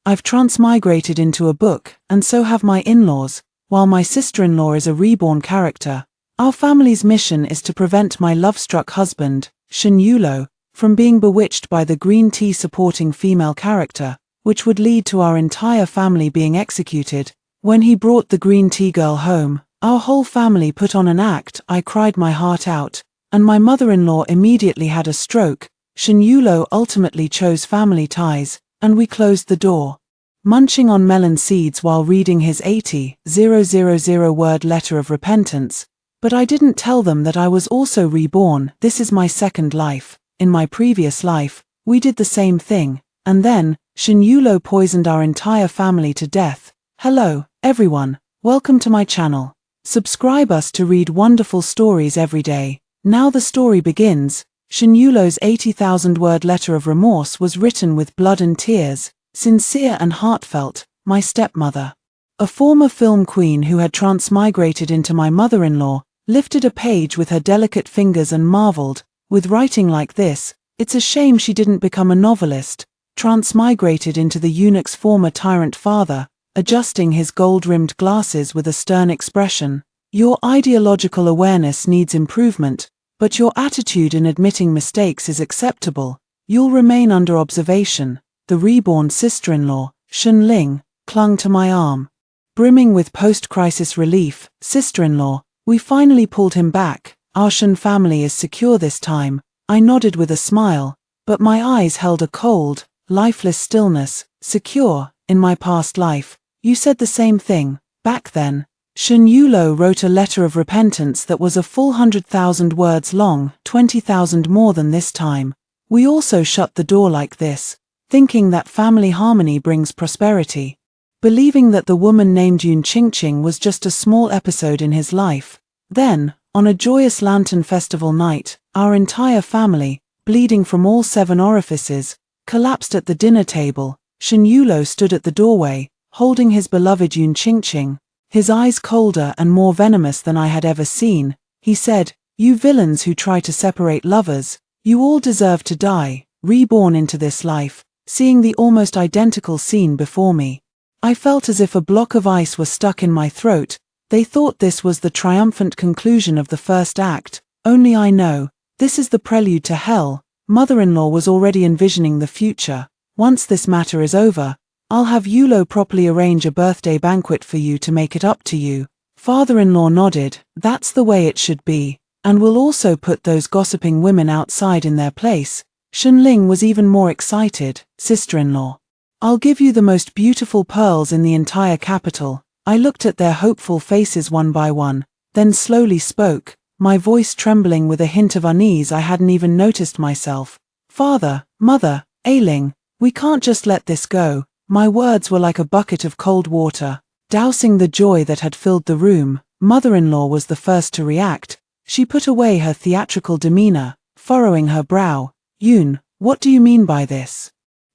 I've transmigrated into a book, and so have my in-laws, while my sister-in-law is a reborn character. Our family's mission is to prevent my love-struck husband, Shin Yulo, from being bewitched by the green tea supporting female character, which would lead to our entire family being executed. When he brought the green tea girl home, our whole family put on an act. I cried my heart out, and my mother-in-law immediately had a stroke. Shin Yulo ultimately chose family ties, and we closed the door. Munching on melon seeds while reading his 80,000 word letter of repentance, but I didn't tell them that I was also reborn. This is my second life. In my previous life, we did the same thing, and then, Shin Yulo poisoned our entire family to death. Hello, everyone, welcome to my channel. Subscribe us to read wonderful stories every day. Now the story begins. Shin Yulo's 80,000 word letter of remorse was written with blood and tears, sincere and heartfelt. My stepmother, a former film queen who had transmigrated into my mother-in-law, lifted a page with her delicate fingers and marveled, with writing like this, it's a shame she didn't become a novelist. Transmigrated into the eunuch's former tyrant father, adjusting his gold-rimmed glasses with a stern expression. Your ideological awareness needs improvement, but your attitude in admitting mistakes is acceptable. You'll remain under observation. The reborn sister-in-law, Shin Ling, clung to my arm. Brimming with post-crisis relief, sister-in-law, we finally pulled him back. Our Shin family is secure this time. I nodded with a smile, but my eyes held a cold, lifeless stillness. Secure, in my past life, you said the same thing. Back then, Shin Yulo wrote a letter of repentance that was a full 100,000 words long, 20,000 more than this time. We also shut the door like this, thinking that family harmony brings prosperity. Believing that the woman named Yoon Ching was just a small episode in his life. Then, on a joyous lantern festival night, our entire family, bleeding from all 7 orifices, collapsed at the dinner table. Shin Yulo stood at the doorway, holding his beloved Yoon Ching, his eyes colder and more venomous than I had ever seen. He said, "You villains who try to separate lovers, you all deserve to die." Reborn into this life, seeing the almost identical scene before me, I felt as if a block of ice was stuck in my throat. They thought this was the triumphant conclusion of the first act. Only I know, this is the prelude to hell. Mother-in-law was already envisioning the future. Once this matter is over, I'll have Yulo properly arrange a birthday banquet for you to make it up to you. Father-in-law nodded. That's the way it should be. And we'll also put those gossiping women outside in their place. Shin Ling was even more excited. Sister-in-law, I'll give you the most beautiful pearls in the entire capital. I looked at their hopeful faces one by one, then slowly spoke, my voice trembling with a hint of unease I hadn't even noticed myself. Father, Mother, Ailing, we can't just let this go. My words were like a bucket of cold water, dousing the joy that had filled the room. Mother-in-law was the first to react. She put away her theatrical demeanor, furrowing her brow. Yoon, what do you mean by this?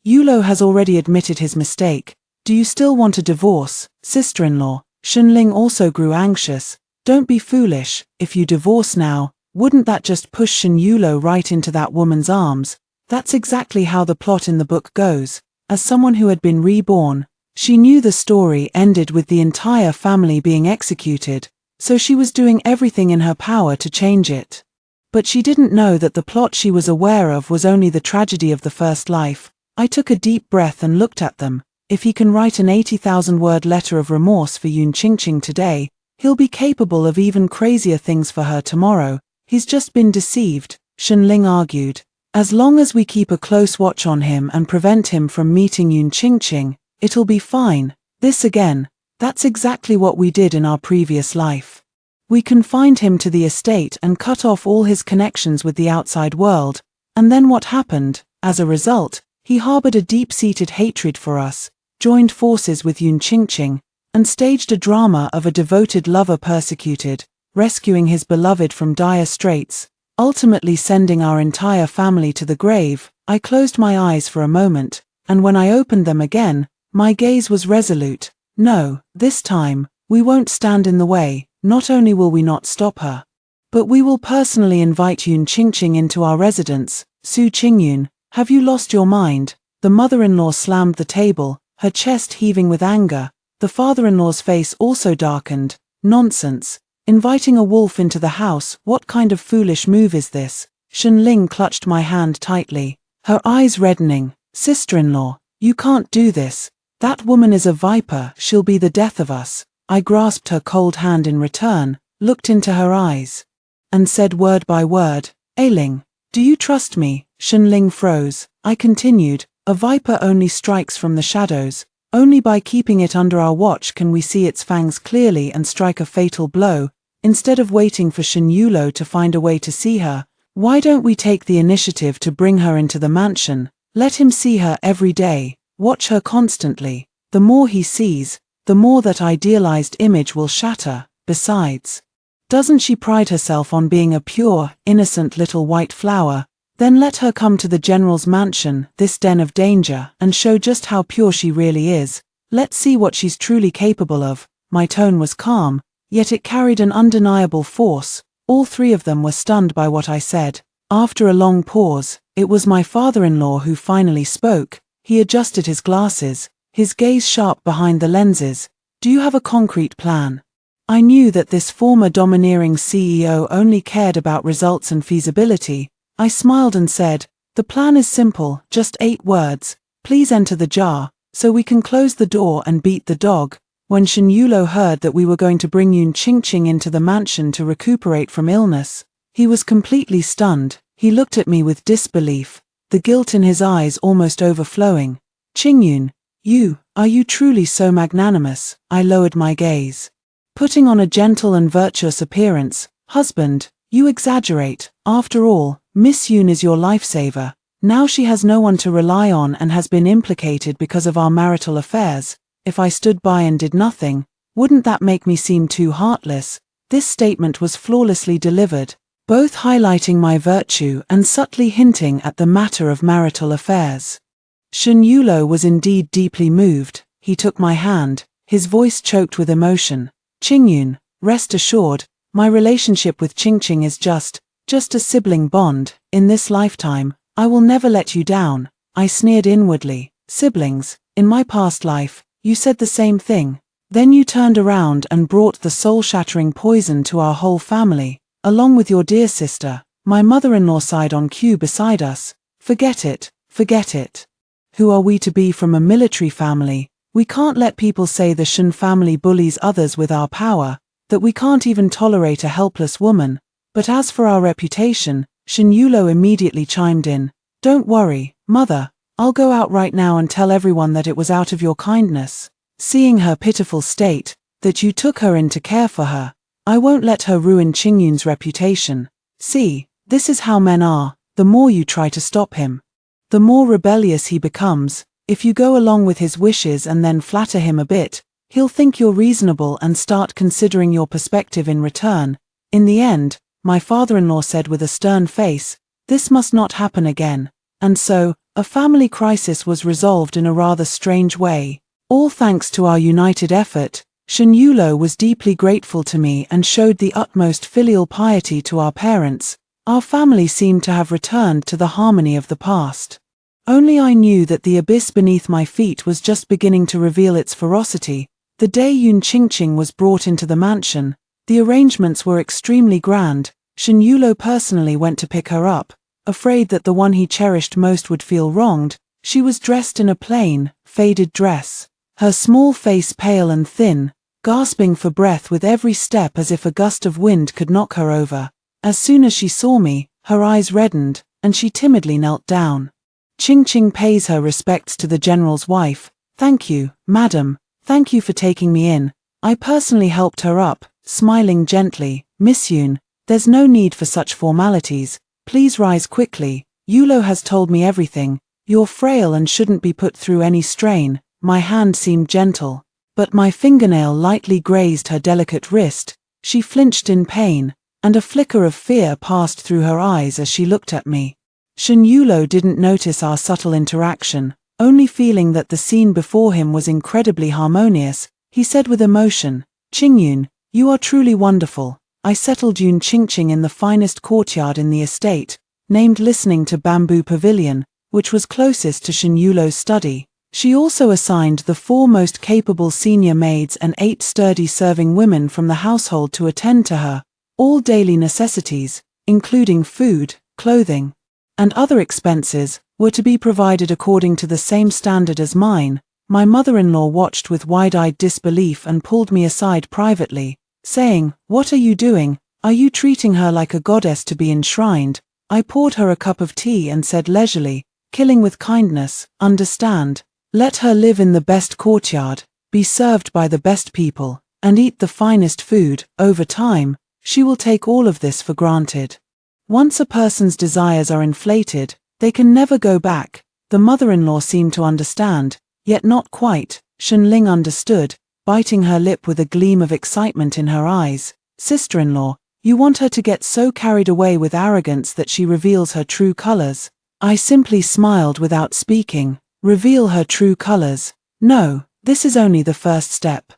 Yulo has already admitted his mistake. Do you still want a divorce? Sister-in-law, Shin Ling also grew anxious. Don't be foolish. If you divorce now, wouldn't that just push Shin Yulo right into that woman's arms? That's exactly how the plot in the book goes. As someone who had been reborn, she knew the story ended with the entire family being executed, so she was doing everything in her power to change it. But she didn't know that the plot she was aware of was only the tragedy of the first life. I took a deep breath and looked at them. If he can write an 80,000 word letter of remorse for Yoon Ching today, he'll be capable of even crazier things for her tomorrow. He's just been deceived, Shin Ling argued. As long as we keep a close watch on him and prevent him from meeting Yoon Ching, it'll be fine. This again, that's exactly what we did in our previous life. We confined him to the estate and cut off all his connections with the outside world. And then what happened? As a result, he harbored a deep-seated hatred for us, joined forces with Yoon Ching, and staged a drama of a devoted lover persecuted, rescuing his beloved from dire straits, ultimately sending our entire family to the grave. I closed my eyes for a moment, and when I opened them again, my gaze was resolute. No, this time, we won't stand in the way. Not only will we not stop her, but we will personally invite Yoon Ching into our residence. Su Qingyun, have you lost your mind? The mother-in-law slammed the table, her chest heaving with anger. The father-in-law's face also darkened. Nonsense. Inviting a wolf into the house, what kind of foolish move is this? Shen Ling clutched my hand tightly, her eyes reddening. Sister-in-law, you can't do this. That woman is a viper, she'll be the death of us. I grasped her cold hand in return, looked into her eyes, and said word by word, Ailing, do you trust me? Shen Ling froze. I continued, a viper only strikes from the shadows. Only by keeping it under our watch can we see its fangs clearly and strike a fatal blow. Instead of waiting for Shen Yulo to find a way to see her, why don't we take the initiative to bring her into the mansion? Let him see her every day, watch her constantly. The more he sees, the more that idealized image will shatter. Besides, doesn't she pride herself on being a pure, innocent little white flower? Then let her come to the general's mansion, this den of danger, and show just how pure she really is. Let's see what she's truly capable of. My tone was calm, yet it carried an undeniable force. All three of them were stunned by what I said. After a long pause, it was my father-in-law who finally spoke. He adjusted his glasses, his gaze sharp behind the lenses. Do you have a concrete plan? I knew that this former domineering CEO only cared about results and feasibility. I smiled and said, the plan is simple, just 8 words. Please enter the jar, so we can close the door and beat the dog. When Shen Yulo heard that we were going to bring Yun Qingqing into the mansion to recuperate from illness, he was completely stunned. He looked at me with disbelief, the guilt in his eyes almost overflowing. Qingyun, are you truly so magnanimous? I lowered my gaze, putting on a gentle and virtuous appearance. Husband, you exaggerate. After all, Miss Yun is your lifesaver. Now she has no one to rely on and has been implicated because of our marital affairs. If I stood by and did nothing, wouldn't that make me seem too heartless? This statement was flawlessly delivered, both highlighting my virtue and subtly hinting at the matter of marital affairs. Shen Yulo was indeed deeply moved. He took my hand, his voice choked with emotion. Qingyun, rest assured, my relationship with Qingqing is just a sibling bond. In this lifetime, I will never let you down. I sneered inwardly. Siblings, in my past life, you said the same thing. Then you turned around and brought the soul-shattering poison to our whole family, along with your dear sister. My mother-in-law sighed on cue beside us. Forget it, forget it. Who are we to be from a military family? We can't let people say the Shen family bullies others with our power, that we can't even tolerate a helpless woman. But as for our reputation, Shen Yulo immediately chimed in. Don't worry, mother, I'll go out right now and tell everyone that it was out of your kindness, seeing her pitiful state, that you took her in to care for her. I won't let her ruin Qingyun's reputation. See, this is how men are. The more you try to stop him, the more rebellious he becomes. If you go along with his wishes and then flatter him a bit, he'll think you're reasonable and start considering your perspective in return. In the end, my father-in-law said with a stern face, this must not happen again. And so, a family crisis was resolved in a rather strange way. All thanks to our united effort. Shen Yulo was deeply grateful to me and showed the utmost filial piety to our parents. Our family seemed to have returned to the harmony of the past. Only I knew that the abyss beneath my feet was just beginning to reveal its ferocity. The day Yun Qingqing was brought into the mansion, the arrangements were extremely grand. Shen Yulo personally went to pick her up, afraid that the one he cherished most would feel wronged. She was dressed in a plain, faded dress, her small face pale and thin, gasping for breath with every step as if a gust of wind could knock her over. As soon as she saw me, her eyes reddened, and she timidly knelt down. Qingqing pays her respects to the general's wife. Thank you, madam, thank you for taking me in. I personally helped her up, smiling gently. Miss Yun, there's no need for such formalities. Please rise quickly. Yulo has told me everything. You're frail and shouldn't be put through any strain. My hand seemed gentle, but my fingernail lightly grazed her delicate wrist. She flinched in pain, and a flicker of fear passed through her eyes as she looked at me. Shen Yulo didn't notice our subtle interaction, only feeling that the scene before him was incredibly harmonious. He said with emotion, Qingyun, you are truly wonderful. I settled Yun Qingqing in the finest courtyard in the estate, named listening to Bamboo Pavilion, which was closest to Shen Yulo's study. She also assigned the 4 most capable senior maids and 8 sturdy serving women from the household to attend to her. All daily necessities, including food, clothing, and other expenses, were to be provided according to the same standard as mine. My mother-in-law watched with wide-eyed disbelief and pulled me aside privately, saying, "What are you doing? Are you treating her like a goddess to be enshrined?" I poured her a cup of tea and said leisurely, "Killing with kindness, understand? Let her live in the best courtyard, be served by the best people, and eat the finest food. Over time, she will take all of this for granted. Once a person's desires are inflated, they can never go back." The mother-in-law seemed to understand, yet not quite. Shenling understood, biting her lip with a gleam of excitement in her eyes. "Sister-in-law, you want her to get so carried away with arrogance that she reveals her true colors?" I simply smiled without speaking. Reveal her true colors? No, this is only the first step.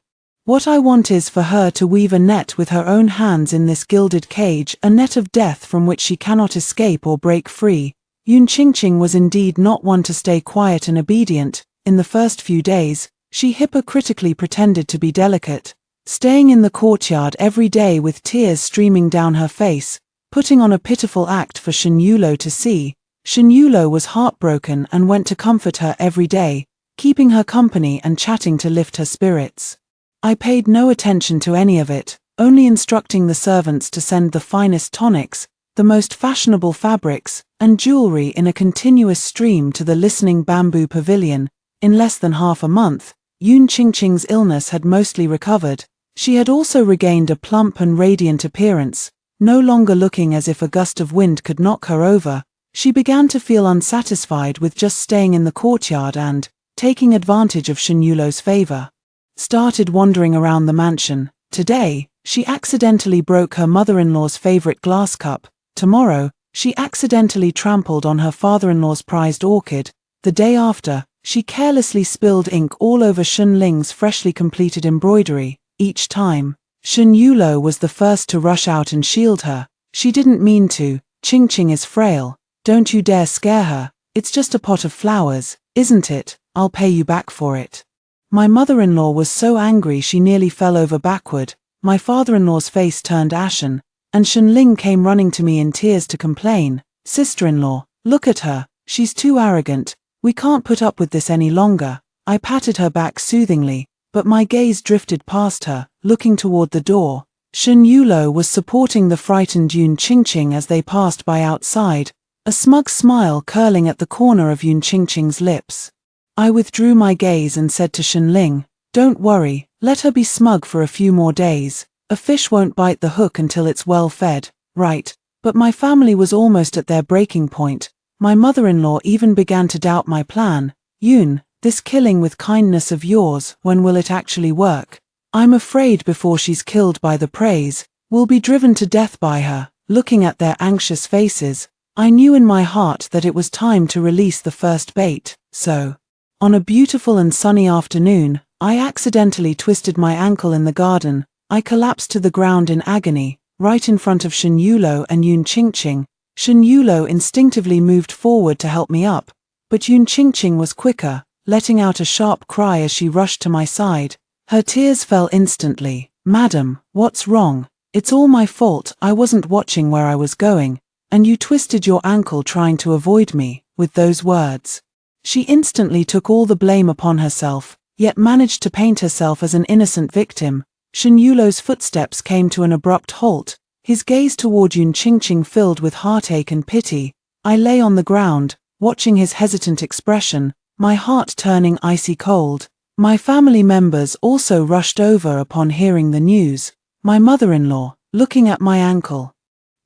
What I want is for her to weave a net with her own hands in this gilded cage, a net of death from which she cannot escape or break free. Yun Qingqing was indeed not one to stay quiet and obedient. In the first few days, she hypocritically pretended to be delicate, staying in the courtyard every day with tears streaming down her face, putting on a pitiful act for Shen Yulo to see. Shen Yulo was heartbroken and went to comfort her every day, keeping her company and chatting to lift her spirits. I paid no attention to any of it, only instructing the servants to send the finest tonics, the most fashionable fabrics, and jewelry in a continuous stream to the listening bamboo pavilion. In less than half a month, Yun Qingqing's illness had mostly recovered. She had also regained a plump and radiant appearance, no longer looking as if a gust of wind could knock her over. She began to feel unsatisfied with just staying in the courtyard and, taking advantage of Shen Yulo's favor, started wandering around the mansion. Today, she accidentally broke her mother-in-law's favorite glass cup. Tomorrow, she accidentally trampled on her father-in-law's prized orchid. The day after, she carelessly spilled ink all over Shen Ling's freshly completed embroidery. Each time, Shen Yulo was the first to rush out and shield her. "She didn't mean to. Qingqing is frail. Don't you dare scare her. It's just a pot of flowers, isn't it? I'll pay you back for it." My mother-in-law was so angry she nearly fell over backward. My father-in-law's face turned ashen, and Shen Ling came running to me in tears to complain. "Sister-in-law, look at her. She's too arrogant. We can't put up with this any longer." I patted her back soothingly, but my gaze drifted past her, looking toward the door. Shen Yulo was supporting the frightened Yun Qingqing as they passed by outside, a smug smile curling at the corner of Yun Qingqing's lips. I withdrew my gaze and said to Shen Ling, "Don't worry, let her be smug for a few more days. A fish won't bite the hook until it's well fed, right?" But my family was almost at their breaking point. My mother-in-law even began to doubt my plan. "Yun, this killing with kindness of yours, when will it actually work? I'm afraid before she's killed by the praise, we'll be driven to death by her." Looking at their anxious faces, I knew in my heart that it was time to release the first bait. So, on a beautiful and sunny afternoon, I accidentally twisted my ankle in the garden. I collapsed to the ground in agony, right in front of Shen Yulo and Yun Qingqing. Shen Yulo instinctively moved forward to help me up, but Yun Qingqing was quicker, letting out a sharp cry as she rushed to my side. Her tears fell instantly. "Madam, what's wrong? It's all my fault. I wasn't watching where I was going, and you twisted your ankle trying to avoid me." With those words, she instantly took all the blame upon herself, yet managed to paint herself as an innocent victim. Shen Yulo's footsteps came to an abrupt halt, his gaze toward Yun Qingqing filled with heartache and pity. I lay on the ground, watching his hesitant expression, my heart turning icy cold. My family members also rushed over upon hearing the news. My mother-in-law, looking at my ankle,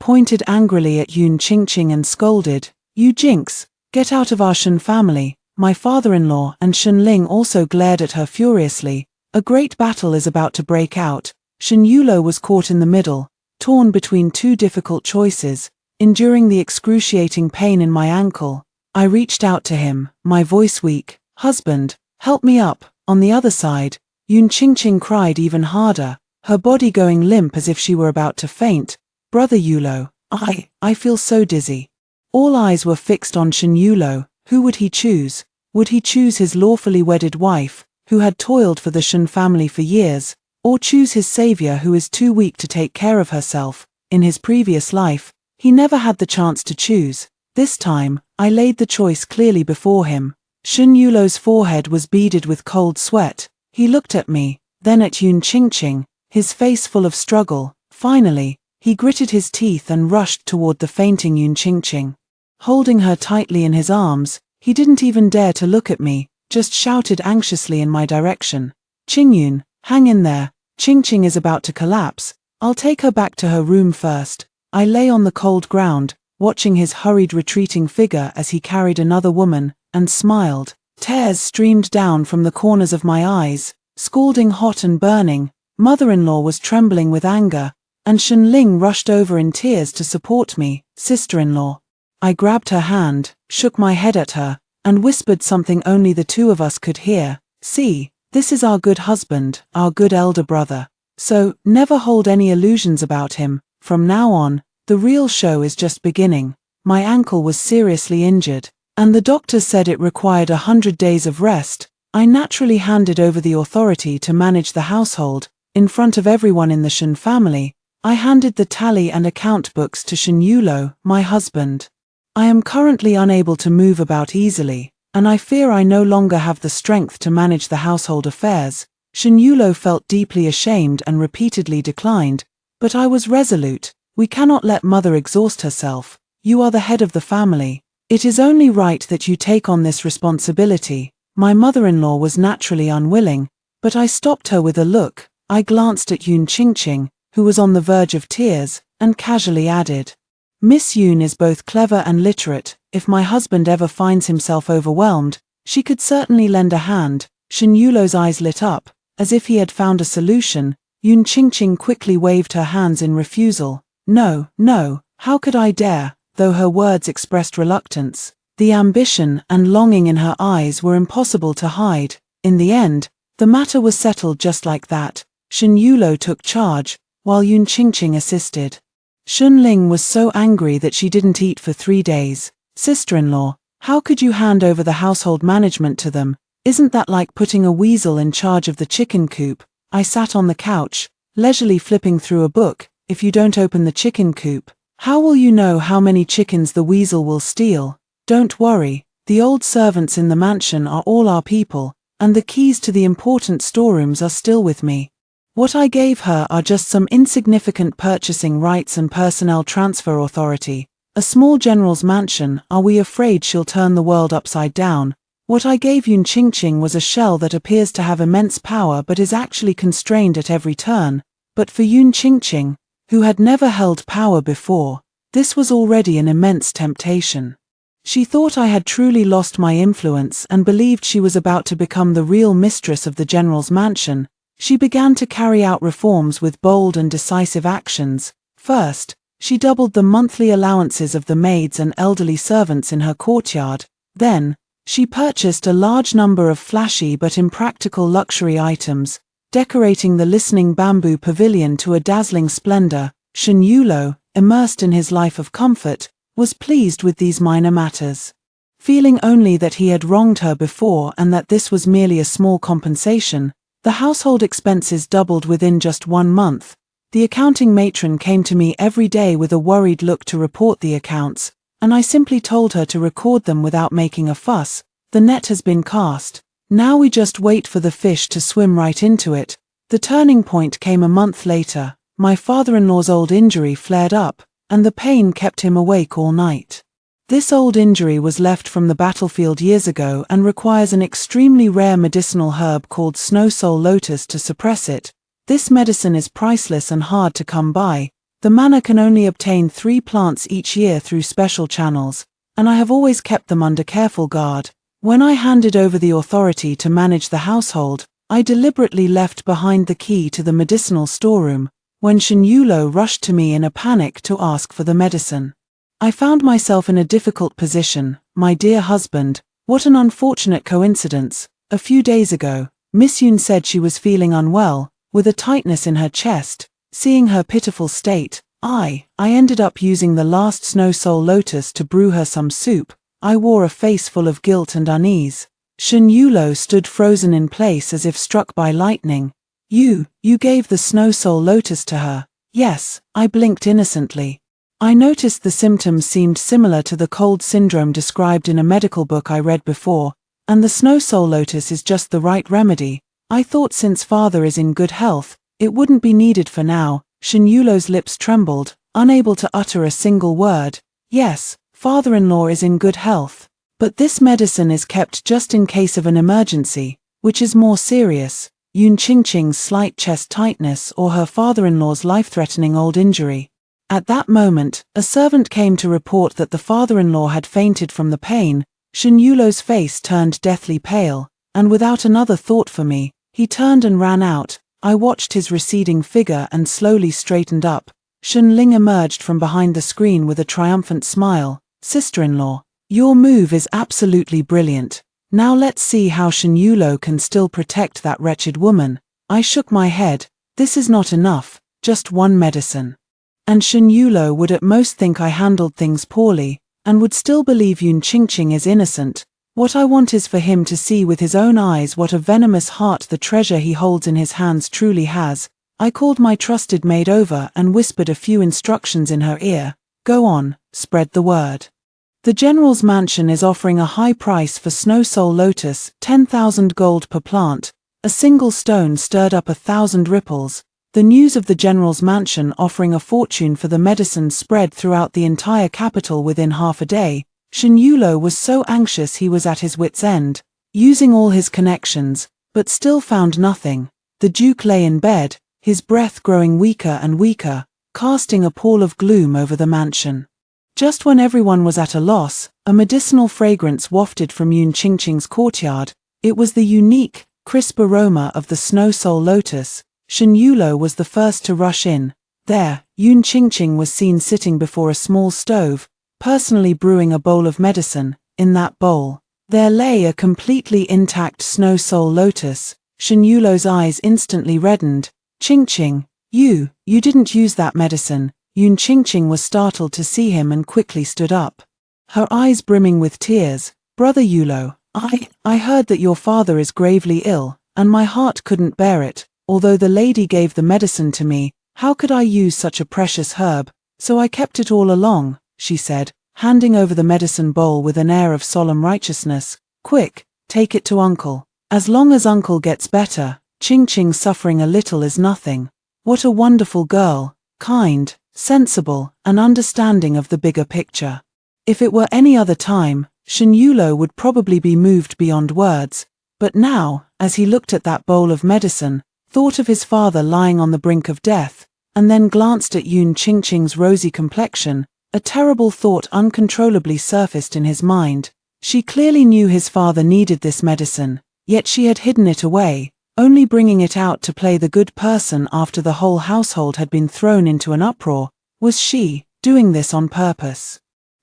pointed angrily at Yun Qingqing and scolded, "You jinx, get out of our Shen family." My father-in-law and Shen Ling also glared at her furiously. A great battle is about to break out. Shen Yulo was caught in the middle, torn between two difficult choices, enduring the excruciating pain in my ankle. I reached out to him, my voice weak. "Husband, help me up." On the other side, Yun Qingqing cried even harder, her body going limp as if she were about to faint. "Brother Yulo, I feel so dizzy." All eyes were fixed on Shen Yulo. Who would he choose? Would he choose his lawfully wedded wife, who had toiled for the Shun family for years, or choose his savior who is too weak to take care of herself? In his previous life, he never had the chance to choose. This time, I laid the choice clearly before him. Shun Yulo's forehead was beaded with cold sweat. He looked at me, then at Yun Qingqing, his face full of struggle. Finally, he gritted his teeth and rushed toward the fainting Yun Qingqing. Holding her tightly in his arms, he didn't even dare to look at me, just shouted anxiously in my direction. "Qingyun, hang in there, Qingqing is about to collapse. I'll take her back to her room first." I lay on the cold ground, watching his hurried retreating figure as he carried another woman, and smiled. Tears streamed down from the corners of my eyes, scalding hot and burning. Mother-in-law was trembling with anger, and Shen Ling rushed over in tears to support me. "Sister-in-law." I grabbed her hand, shook my head at her, and whispered something only the two of us could hear. "See, this is our good husband, our good elder brother. So, never hold any illusions about him. From now on, the real show is just beginning." My ankle was seriously injured, and the doctors said it required 100 days of rest. I naturally handed over the authority to manage the household. In front of everyone in the Shen family, I handed the tally and account books to Shen Yulo, my husband. "I am currently unable to move about easily, and I fear I no longer have the strength to manage the household affairs." Shen Yulo felt deeply ashamed and repeatedly declined, but I was resolute. "We cannot let mother exhaust herself. You are the head of the family. It is only right that you take on this responsibility." My mother-in-law was naturally unwilling, but I stopped her with a look. I glanced at Yun Qingqing, who was on the verge of tears, and casually added, "Miss Yun is both clever and literate. If my husband ever finds himself overwhelmed, she could certainly lend a hand." Shen Yulo's eyes lit up, as if he had found a solution. Yun Qingqing quickly waved her hands in refusal. "No, no, how could I dare?" Though her words expressed reluctance, the ambition and longing in her eyes were impossible to hide. In the end, the matter was settled just like that. Shen Yulo took charge, while Yun Qingqing assisted. Shun Ling was so angry that she didn't eat for 3 days. "Sister-in-law, how could you hand over the household management to them? Isn't that like putting a weasel in charge of the chicken coop?" I sat on the couch, leisurely flipping through a book. "If you don't open the chicken coop, how will you know how many chickens the weasel will steal?" "Don't worry, the old servants in the mansion are all our people, and the keys to the important storerooms are still with me. What I gave her are just some insignificant purchasing rights and personnel transfer authority. A small general's mansion. Are we afraid she'll turn the world upside down?" What I gave Yun Qingqing was a shell that appears to have immense power but is actually constrained at every turn. But for Yun Qingqing, who had never held power before, this was already an immense temptation. She thought I had truly lost my influence and believed she was about to become the real mistress of the general's mansion. She began to carry out reforms with bold and decisive actions. First, she doubled the monthly allowances of the maids and elderly servants in her courtyard. Then, she purchased a large number of flashy but impractical luxury items, decorating the listening bamboo pavilion to a dazzling splendor. Shen Yulo, immersed in his life of comfort, was pleased with these minor matters. Feeling only that he had wronged her before and that this was merely a small compensation, the household expenses doubled within just 1 month. The accounting matron came to me every day with a worried look to report the accounts, and I simply told her to record them without making a fuss. "The net has been cast. Now we just wait for the fish to swim right into it." The turning point came a month later. My father-in-law's old injury flared up, and the pain kept him awake all night. This old injury was left from the battlefield years ago and requires an extremely rare medicinal herb called snow soul lotus to suppress it. This medicine is priceless and hard to come by. The manor can only obtain 3 plants each year through special channels, and I have always kept them under careful guard. When I handed over the authority to manage the household, I deliberately left behind the key to the medicinal storeroom. When Shen Yulo rushed to me in a panic to ask for the medicine, I found myself in a difficult position. "My dear husband, what an unfortunate coincidence. A few days ago, Miss Yun said she was feeling unwell, with a tightness in her chest. Seeing her pitiful state, I ended up using the last snow soul lotus to brew her some soup." I wore a face full of guilt and unease. Shen Yulo stood frozen in place as if struck by lightning. You gave the snow soul lotus to her." "Yes," I blinked innocently. I noticed the symptoms seemed similar to the cold syndrome described in a medical book I read before, and the snow soul lotus is just the right remedy. I thought since father is in good health, it wouldn't be needed for now. Shen Yulo's lips trembled, unable to utter a single word. "Yes, father-in-law is in good health. But this medicine is kept just in case of an emergency, which is more serious, Yun Qingqing's slight chest tightness or her father-in-law's life-threatening old injury." At that moment, a servant came to report that the father-in-law had fainted from the pain. Shen Yulo's face turned deathly pale, and without another thought for me, he turned and ran out. I watched his receding figure and slowly straightened up. Shen Ling emerged from behind the screen with a triumphant smile. "Sister-in-law, your move is absolutely brilliant. Now let's see how Shen Yulo can still protect that wretched woman." I shook my head. "This is not enough, just one medicine. And Shen Yulo would at most think I handled things poorly, and would still believe Yun Qingqing is innocent. What I want is for him to see with his own eyes what a venomous heart the treasure he holds in his hands truly has." I called my trusted maid over and whispered a few instructions in her ear. "Go on, spread the word. The general's mansion is offering a high price for snow soul lotus, 10,000 gold per plant." A single stone stirred up 1,000 ripples. The news of the general's mansion offering a fortune for the medicine spread throughout the entire capital within half a day. Shen Yulo was so anxious he was at his wit's end, using all his connections, but still found nothing. The duke lay in bed, his breath growing weaker and weaker, casting a pall of gloom over the mansion. Just when everyone was at a loss, a medicinal fragrance wafted from Yun Qingqing's courtyard. It was the unique, crisp aroma of the snow soul lotus. Shen Yulo was the first to rush in. There, Yun Qingqing was seen sitting before a small stove, personally brewing a bowl of medicine. In that bowl, there lay a completely intact snow soul lotus. Shen Yulo's eyes instantly reddened. "Qingqing, you didn't use that medicine." Yun Qingqing was startled to see him and quickly stood up, her eyes brimming with tears. "Brother Yulo, I heard that your father is gravely ill, and my heart couldn't bear it. Although the lady gave the medicine to me, how could I use such a precious herb? So I kept it all along," she said, handing over the medicine bowl with an air of solemn righteousness. "Quick, take it to uncle. As long as uncle gets better, Qingqing suffering a little is nothing." What a wonderful girl, kind, sensible, and understanding of the bigger picture. If it were any other time, Shen Yulo would probably be moved beyond words. But now, as he looked at that bowl of medicine, thought of his father lying on the brink of death, and then glanced at Yun Qingqing's rosy complexion, a terrible thought uncontrollably surfaced in his mind. She clearly knew his father needed this medicine, yet she had hidden it away, only bringing it out to play the good person after the whole household had been thrown into an uproar. Was she doing this on purpose?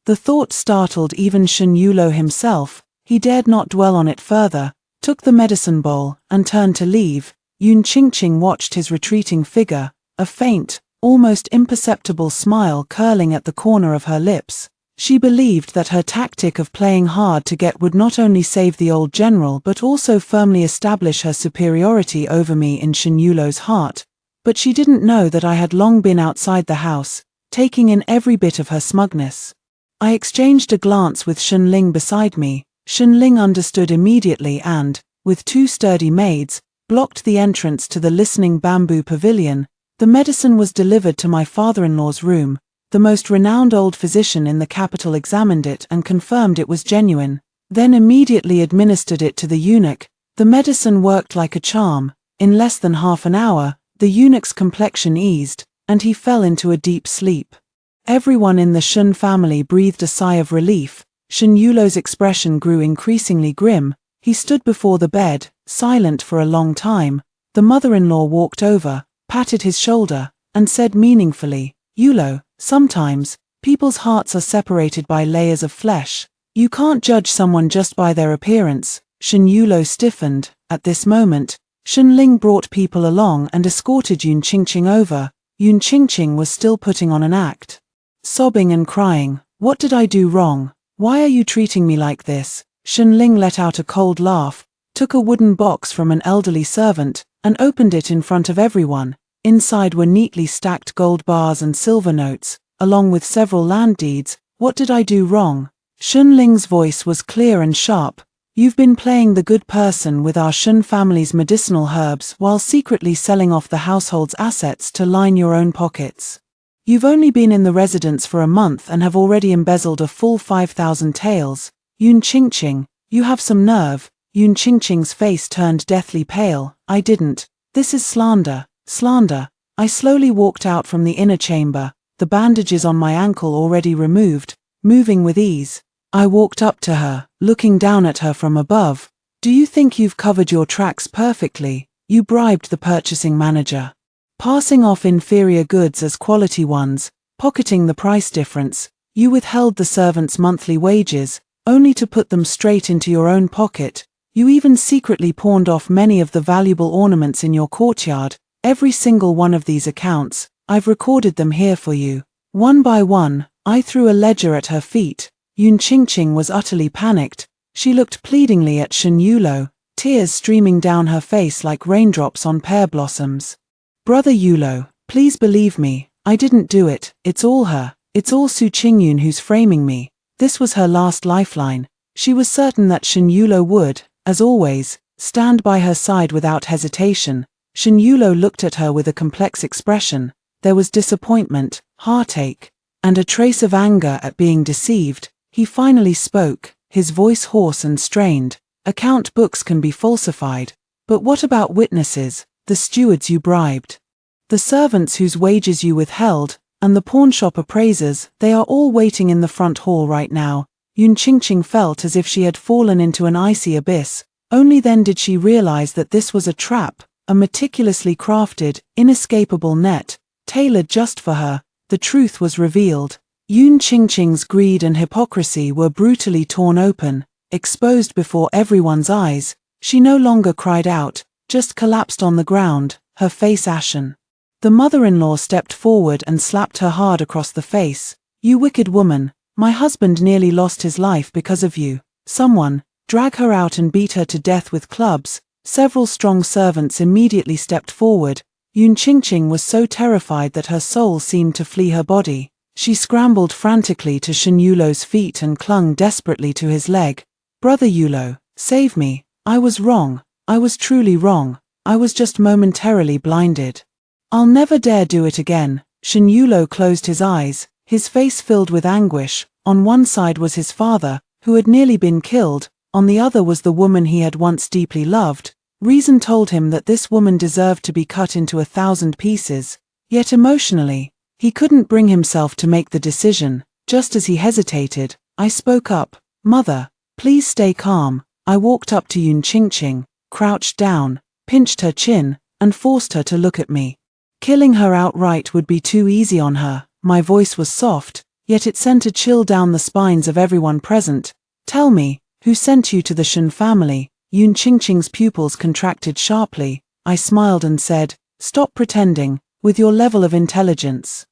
The thought startled even Shen Yulo himself. He dared not dwell on it further, took the medicine bowl, and turned to leave. Yun Qingqing watched his retreating figure, a faint, almost imperceptible smile curling at the corner of her lips. She believed that her tactic of playing hard to get would not only save the old general but also firmly establish her superiority over me in Shen Yulo's heart. But she didn't know that I had long been outside the house, taking in every bit of her smugness. I exchanged a glance with Shen Ling beside me. Shen Ling understood immediately and, with two sturdy maids, blocked the entrance to the listening bamboo pavilion. The medicine was delivered to my father-in-law's room. The most renowned old physician in the capital examined it and confirmed it was genuine, then immediately administered it to the eunuch. The medicine worked like a charm. In less than half an hour, the eunuch's complexion eased, and he fell into a deep sleep. Everyone in the Shen family breathed a sigh of relief. Shen Yulo's expression grew increasingly grim. He stood before the bed, silent for a long time. The mother-in-law walked over, patted his shoulder, and said meaningfully, "Yulo, sometimes, people's hearts are separated by layers of flesh. You can't judge someone just by their appearance." Shen Yulo stiffened. At this moment, Shen Ling brought people along and escorted Yun Qingqing over. Yun Qingqing was still putting on an act, sobbing and crying. "What did I do wrong? Why are you treating me like this?" Shen Ling let out a cold laugh, took a wooden box from an elderly servant, and opened it in front of everyone. Inside were neatly stacked gold bars and silver notes, along with several land deeds. What did I do wrong? Shen Ling's voice was clear and sharp. You've been playing the good person with our Shen family's medicinal herbs while secretly selling off the household's assets to line your own pockets. You've only been in the residence for a month and have already embezzled a full 5,000 taels. Yun Qingqing, you have some nerve. Yun Qingqing's face turned deathly pale. I didn't. This is slander. Slander. I slowly walked out from the inner chamber, the bandages on my ankle already removed, moving with ease. I walked up to her, looking down at her from above. Do you think you've covered your tracks perfectly? You bribed the purchasing manager, passing off inferior goods as quality ones, pocketing the price difference. You withheld the servants' monthly wages, only to put them straight into your own pocket. You even secretly pawned off many of the valuable ornaments in your courtyard. Every single one of these accounts, I've recorded them here for you. One by one, I threw a ledger at her feet. Yun Qingqing was utterly panicked. She looked pleadingly at Shen Yulo, tears streaming down her face like raindrops on pear blossoms. Brother Yulo, please believe me, I didn't do it. It's all her. It's all Su Qingyun who's framing me. This was her last lifeline. She was certain that Shen Yulo would, as always, stand by her side without hesitation. Shen Yulo looked at her with a complex expression. There was disappointment, heartache, and a trace of anger at being deceived. He finally spoke, his voice hoarse and strained. Account books can be falsified, but what about witnesses, the stewards you bribed, the servants whose wages you withheld, and the pawnshop appraisers? They are all waiting in the front hall right now. Yun Qingqing felt as if she had fallen into an icy abyss. Only then did she realize that this was a trap, a meticulously crafted, inescapable net, tailored just for her. The truth was revealed. Yun Qingqing's greed and hypocrisy were brutally torn open, exposed before everyone's eyes. She no longer cried out, just collapsed on the ground, her face ashen. The mother-in-law stepped forward and slapped her hard across the face. You wicked woman, my husband nearly lost his life because of you. Someone, drag her out and beat her to death with clubs. Several strong servants immediately stepped forward. Yun Qingqing was so terrified that her soul seemed to flee her body. She scrambled frantically to Shen Yulo's feet and clung desperately to his leg. Brother Yulo, save me. I was wrong. I was truly wrong. I was just momentarily blinded. I'll never dare do it again. Shen Yulo closed his eyes, his face filled with anguish. On one side was his father, who had nearly been killed. On the other was the woman he had once deeply loved. Reason told him that this woman deserved to be cut into 1,000 pieces. Yet emotionally, he couldn't bring himself to make the decision. Just as he hesitated, I spoke up. Mother, please stay calm. I walked up to Yun Qingqing, crouched down, pinched her chin, and forced her to look at me. Killing her outright would be too easy on her. My voice was soft, yet it sent a chill down the spines of everyone present. Tell me, who sent you to the Shen family? Yun Qingqing's pupils contracted sharply. I smiled and said, stop pretending, with your level of intelligence.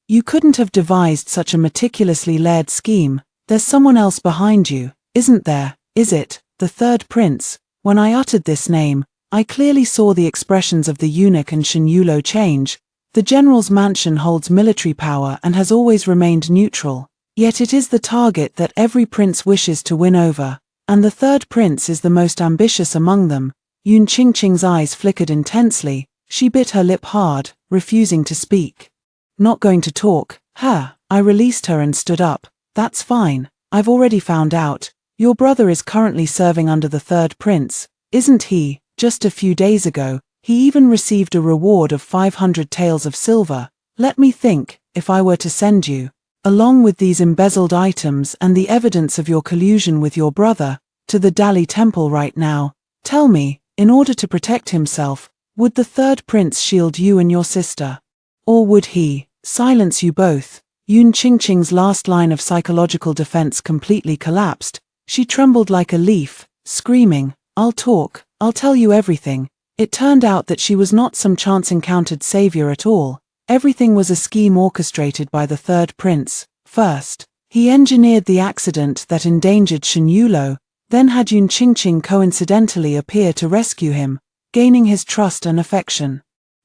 You couldn't have devised such a meticulously layered scheme. There's someone else behind you, isn't there? Is it the third prince? When I uttered this name, I clearly saw the expressions of the eunuch and Shen Yulo change. The general's mansion holds military power and has always remained neutral. Yet it is the target that every prince wishes to win over, and the third prince is the most ambitious among them. Yun Qingqing's eyes flickered intensely. She bit her lip hard, refusing to speak. Not going to talk, huh? I released her and stood up. That's fine. I've already found out. Your brother is currently serving under the third prince, isn't he? Just a few days ago, he even received a reward of 500 taels of silver. Let me think, if I were to send you, along with these embezzled items and the evidence of your collusion with your brother, to the Dali temple right now, tell me, in order to protect himself, would the third prince shield you and your sister? Or would he silence you both? Yun Qingqing's last line of psychological defense completely collapsed. She trembled like a leaf, screaming, I'll talk, I'll tell you everything. It turned out that she was not some chance-encountered savior at all. Everything was a scheme orchestrated by the third prince. First, he engineered the accident that endangered Shen Yulo. then had Yun Qingqing coincidentally appear to rescue him, gaining his trust and affection.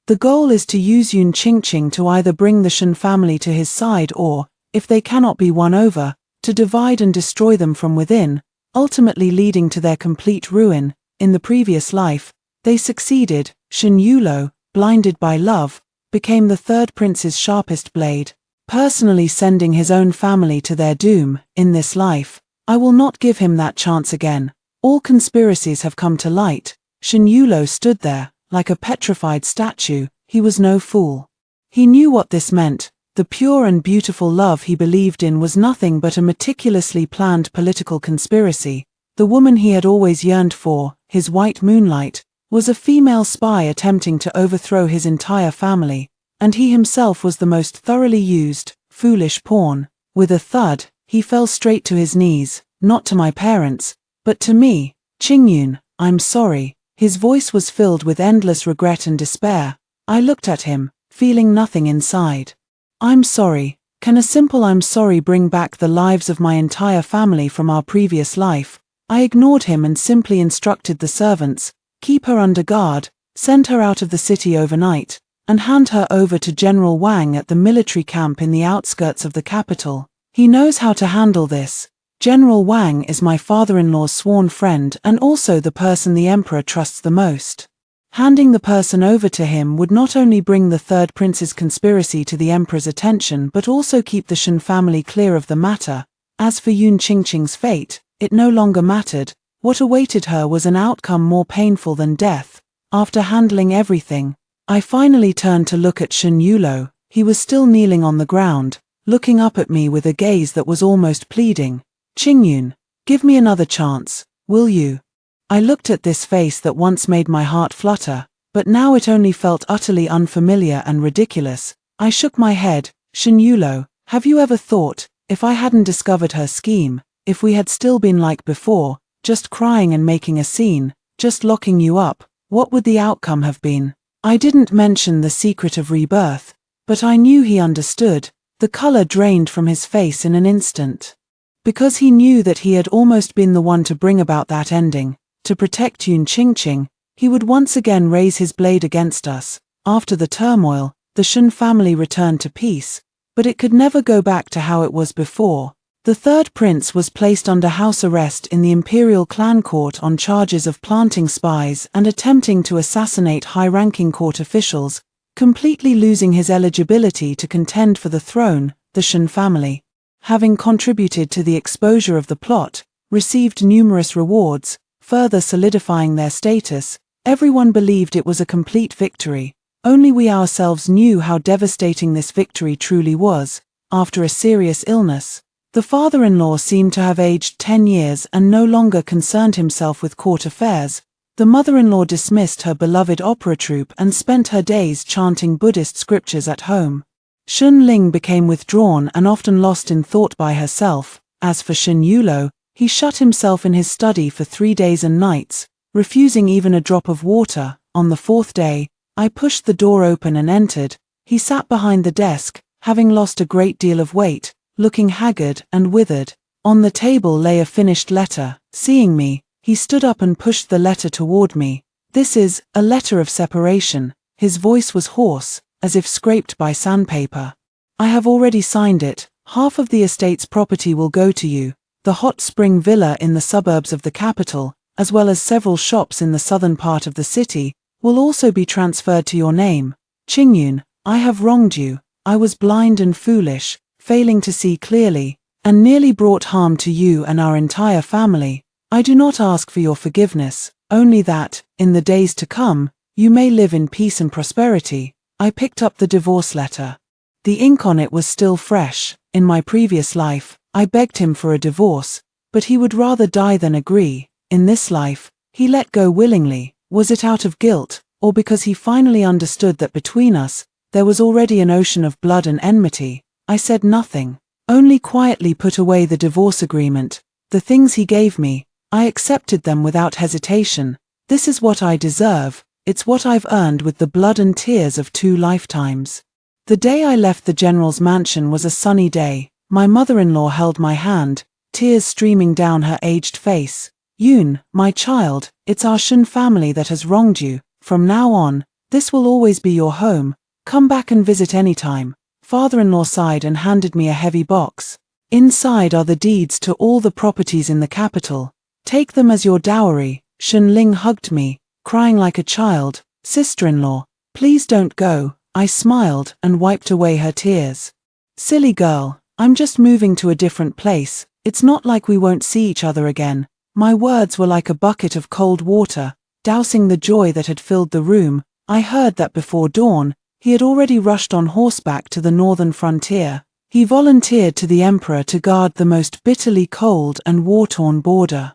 The goal is to use Yun Qingqing to either bring the Shen family to his side or, if they cannot be won over, to divide and destroy them from within, ultimately leading to their complete ruin. In the previous life, they succeeded. Shen Yulo, blinded by love, became the third prince's sharpest blade, personally sending his own family to their doom. In this life, I will not give him that chance again. All conspiracies have come to light. Shen Yulo stood there, like a petrified statue. He was no fool. He knew what this meant. The pure and beautiful love he believed in was nothing but a meticulously planned political conspiracy. The woman he had always yearned for, his white moonlight, was a female spy attempting to overthrow his entire family, and he himself was the most thoroughly used, foolish pawn. With a thud, he fell straight to his knees, not to my parents, but to me. Qingyun, I'm sorry. His voice was filled with endless regret and despair. I looked at him, feeling nothing inside. I'm sorry. Can a simple I'm sorry bring back the lives of my entire family from our previous life? I ignored him and simply instructed the servants, keep her under guard, send her out of the city overnight, and hand her over to General Wang at the military camp in the outskirts of the capital. He knows how to handle this. General Wang is my father-in-law's sworn friend and also the person the emperor trusts the most. Handing the person over to him would not only bring the third prince's conspiracy to the emperor's attention but also keep the Shen family clear of the matter. As for Yun Qingqing's fate, it no longer mattered. What awaited her was an outcome more painful than death. After handling everything, I finally turned to look at Shen Yulo. He was still kneeling on the ground, looking up at me with a gaze that was almost pleading. Qingyun, give me another chance, will you? I looked at this face that once made my heart flutter, but now it only felt utterly unfamiliar and ridiculous. I shook my head. Shen Yulo, have you ever thought, if I hadn't discovered her scheme, if we had still been like before, just crying and making a scene, just locking you up, what would the outcome have been? I didn't mention the secret of rebirth, but I knew he understood. The color drained from his face in an instant. Because he knew that he had almost been the one to bring about that ending. To protect Yun Qingqing, he would once again raise his blade against us. After the turmoil, the Shen family returned to peace, but it could never go back to how it was before. The third prince was placed under house arrest in the imperial clan court on charges of planting spies and attempting to assassinate high-ranking court officials, completely losing his eligibility to contend for the throne. The Shen family, having contributed to the exposure of the plot, received numerous rewards, further solidifying their status. Everyone believed it was a complete victory. Only we ourselves knew how devastating this victory truly was. After a serious illness, the father-in-law seemed to have aged 10 years and no longer concerned himself with court affairs. The mother-in-law dismissed her beloved opera troupe and spent her days chanting Buddhist scriptures at home. Shun Ling became withdrawn and often lost in thought by herself. As for Shen Yulo, he shut himself in his study for 3 days and nights, refusing even a drop of water. On the 4th day, I pushed the door open and entered. He sat behind the desk, having lost a great deal of weight, looking haggard and withered. On the table lay a finished letter. Seeing me, he stood up and pushed the letter toward me. This is a letter of separation. His voice was hoarse, as if scraped by sandpaper. I have already signed it. Half of the estate's property will go to you. The hot spring villa in the suburbs of the capital, as well as several shops in the southern part of the city, will also be transferred to your name. Qingyun, I have wronged you. I was blind and foolish, failing to see clearly, and nearly brought harm to you and our entire family. I do not ask for your forgiveness, only that, in the days to come, you may live in peace and prosperity. I picked up the divorce letter. The ink on it was still fresh. In my previous life, I begged him for a divorce, but he would rather die than agree. In this life, he let go willingly. Was it out of guilt, or because he finally understood that between us, there was already an ocean of blood and enmity? I said nothing, only quietly put away the divorce agreement. The things he gave me, I accepted them without hesitation. This is what I deserve. It's what I've earned with the blood and tears of 2 lifetimes. The day I left the general's mansion was a sunny day. My mother-in-law held my hand, tears streaming down her aged face. Yoon, my child, it's our Shun family that has wronged you. From now on, this will always be your home. Come back and visit anytime. Father-in-law sighed and handed me a heavy box. Inside are the deeds to all the properties in the capital. Take them as your dowry. Shun Ling hugged me, crying like a child. Sister-in-law, please don't go. I smiled and wiped away her tears. Silly girl, I'm just moving to a different place. It's not like we won't see each other again. My words were like a bucket of cold water, dousing the joy that had filled the room. I heard that before dawn, he had already rushed on horseback to the northern frontier. He volunteered to the emperor to guard the most bitterly cold and war-torn border.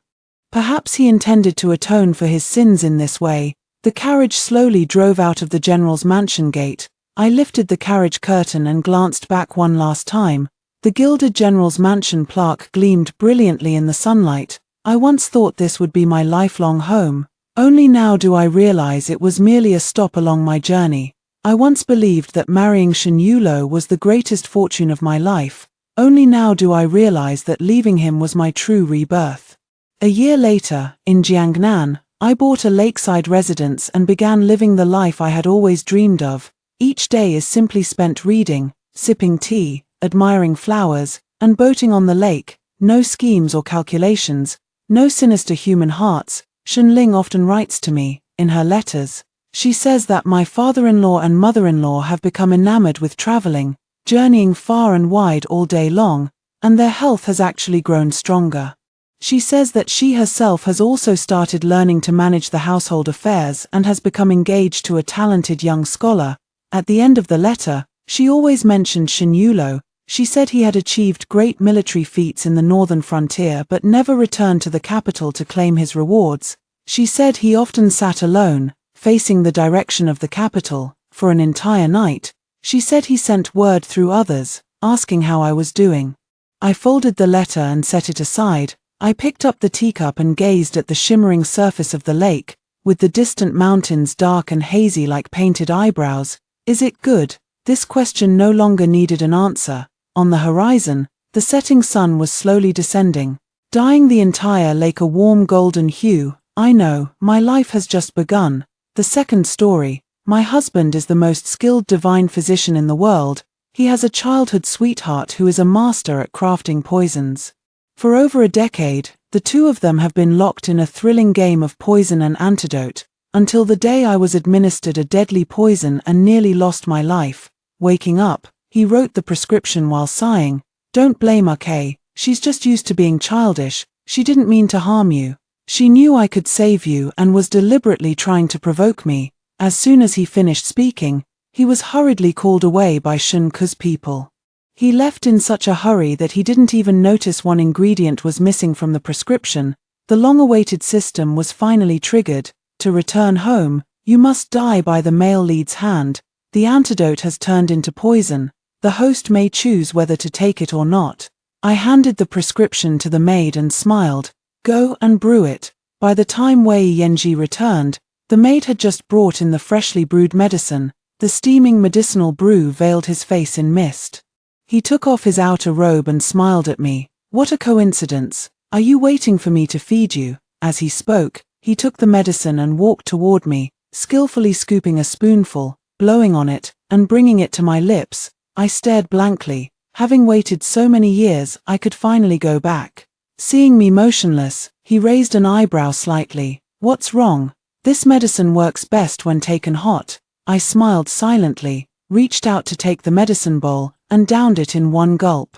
Perhaps he intended to atone for his sins in this way. The carriage slowly drove out of the general's mansion gate. I lifted the carriage curtain and glanced back one last time. The gilded general's mansion plaque gleamed brilliantly in the sunlight. I once thought this would be my lifelong home. Only now do I realize it was merely a stop along my journey. I once believed that marrying Shen Yulo was the greatest fortune of my life. Only now do I realize that leaving him was my true rebirth. A year later, in Jiangnan, I bought a lakeside residence and began living the life I had always dreamed of. Each day is simply spent reading, sipping tea, admiring flowers, and boating on the lake. No schemes or calculations, no sinister human hearts. Shen Ling often writes to me, in her letters. She says that my father-in-law and mother-in-law have become enamored with traveling, journeying far and wide all day long, and their health has actually grown stronger. She says that she herself has also started learning to manage the household affairs and has become engaged to a talented young scholar. At the end of the letter, she always mentioned Shen Yulo. She said he had achieved great military feats in the northern frontier but never returned to the capital to claim his rewards. She said he often sat alone, facing the direction of the capital, for an entire night. She said he sent word through others, asking how I was doing. I folded the letter and set it aside. I picked up the teacup and gazed at the shimmering surface of the lake, with the distant mountains dark and hazy like painted eyebrows. Is it good? This question no longer needed an answer. On the horizon, the setting sun was slowly descending, dyeing the entire lake a warm golden hue. I know, my life has just begun. The second story. My husband is the most skilled divine physician in the world. He has a childhood sweetheart who is a master at crafting poisons. For over a decade, the two of them have been locked in a thrilling game of poison and antidote, until the day I was administered a deadly poison and nearly lost my life. Waking up, he wrote the prescription while sighing. Don't blame Kay, she's just used to being childish. She didn't mean to harm you. She knew I could save you and was deliberately trying to provoke me. As soon as he finished speaking, he was hurriedly called away by Shun Ku's people. He left in such a hurry that he didn't even notice one ingredient was missing from the prescription. The long-awaited system was finally triggered. To return home, you must die by the male lead's hand. The antidote has turned into poison. The host may choose whether to take it or not. I handed the prescription to the maid and smiled. Go and brew it. By the time Wei Yanji returned, the maid had just brought in the freshly brewed medicine. The steaming medicinal brew veiled his face in mist. He took off his outer robe and smiled at me. What a coincidence. Are you waiting for me to feed you? As he spoke, he took the medicine and walked toward me, skillfully scooping a spoonful, blowing on it, and bringing it to my lips. I stared blankly. Having waited so many years, I could finally go back. Seeing me motionless, he raised an eyebrow slightly. What's wrong? This medicine works best when taken hot. I smiled silently, reached out to take the medicine bowl, and downed it in one gulp.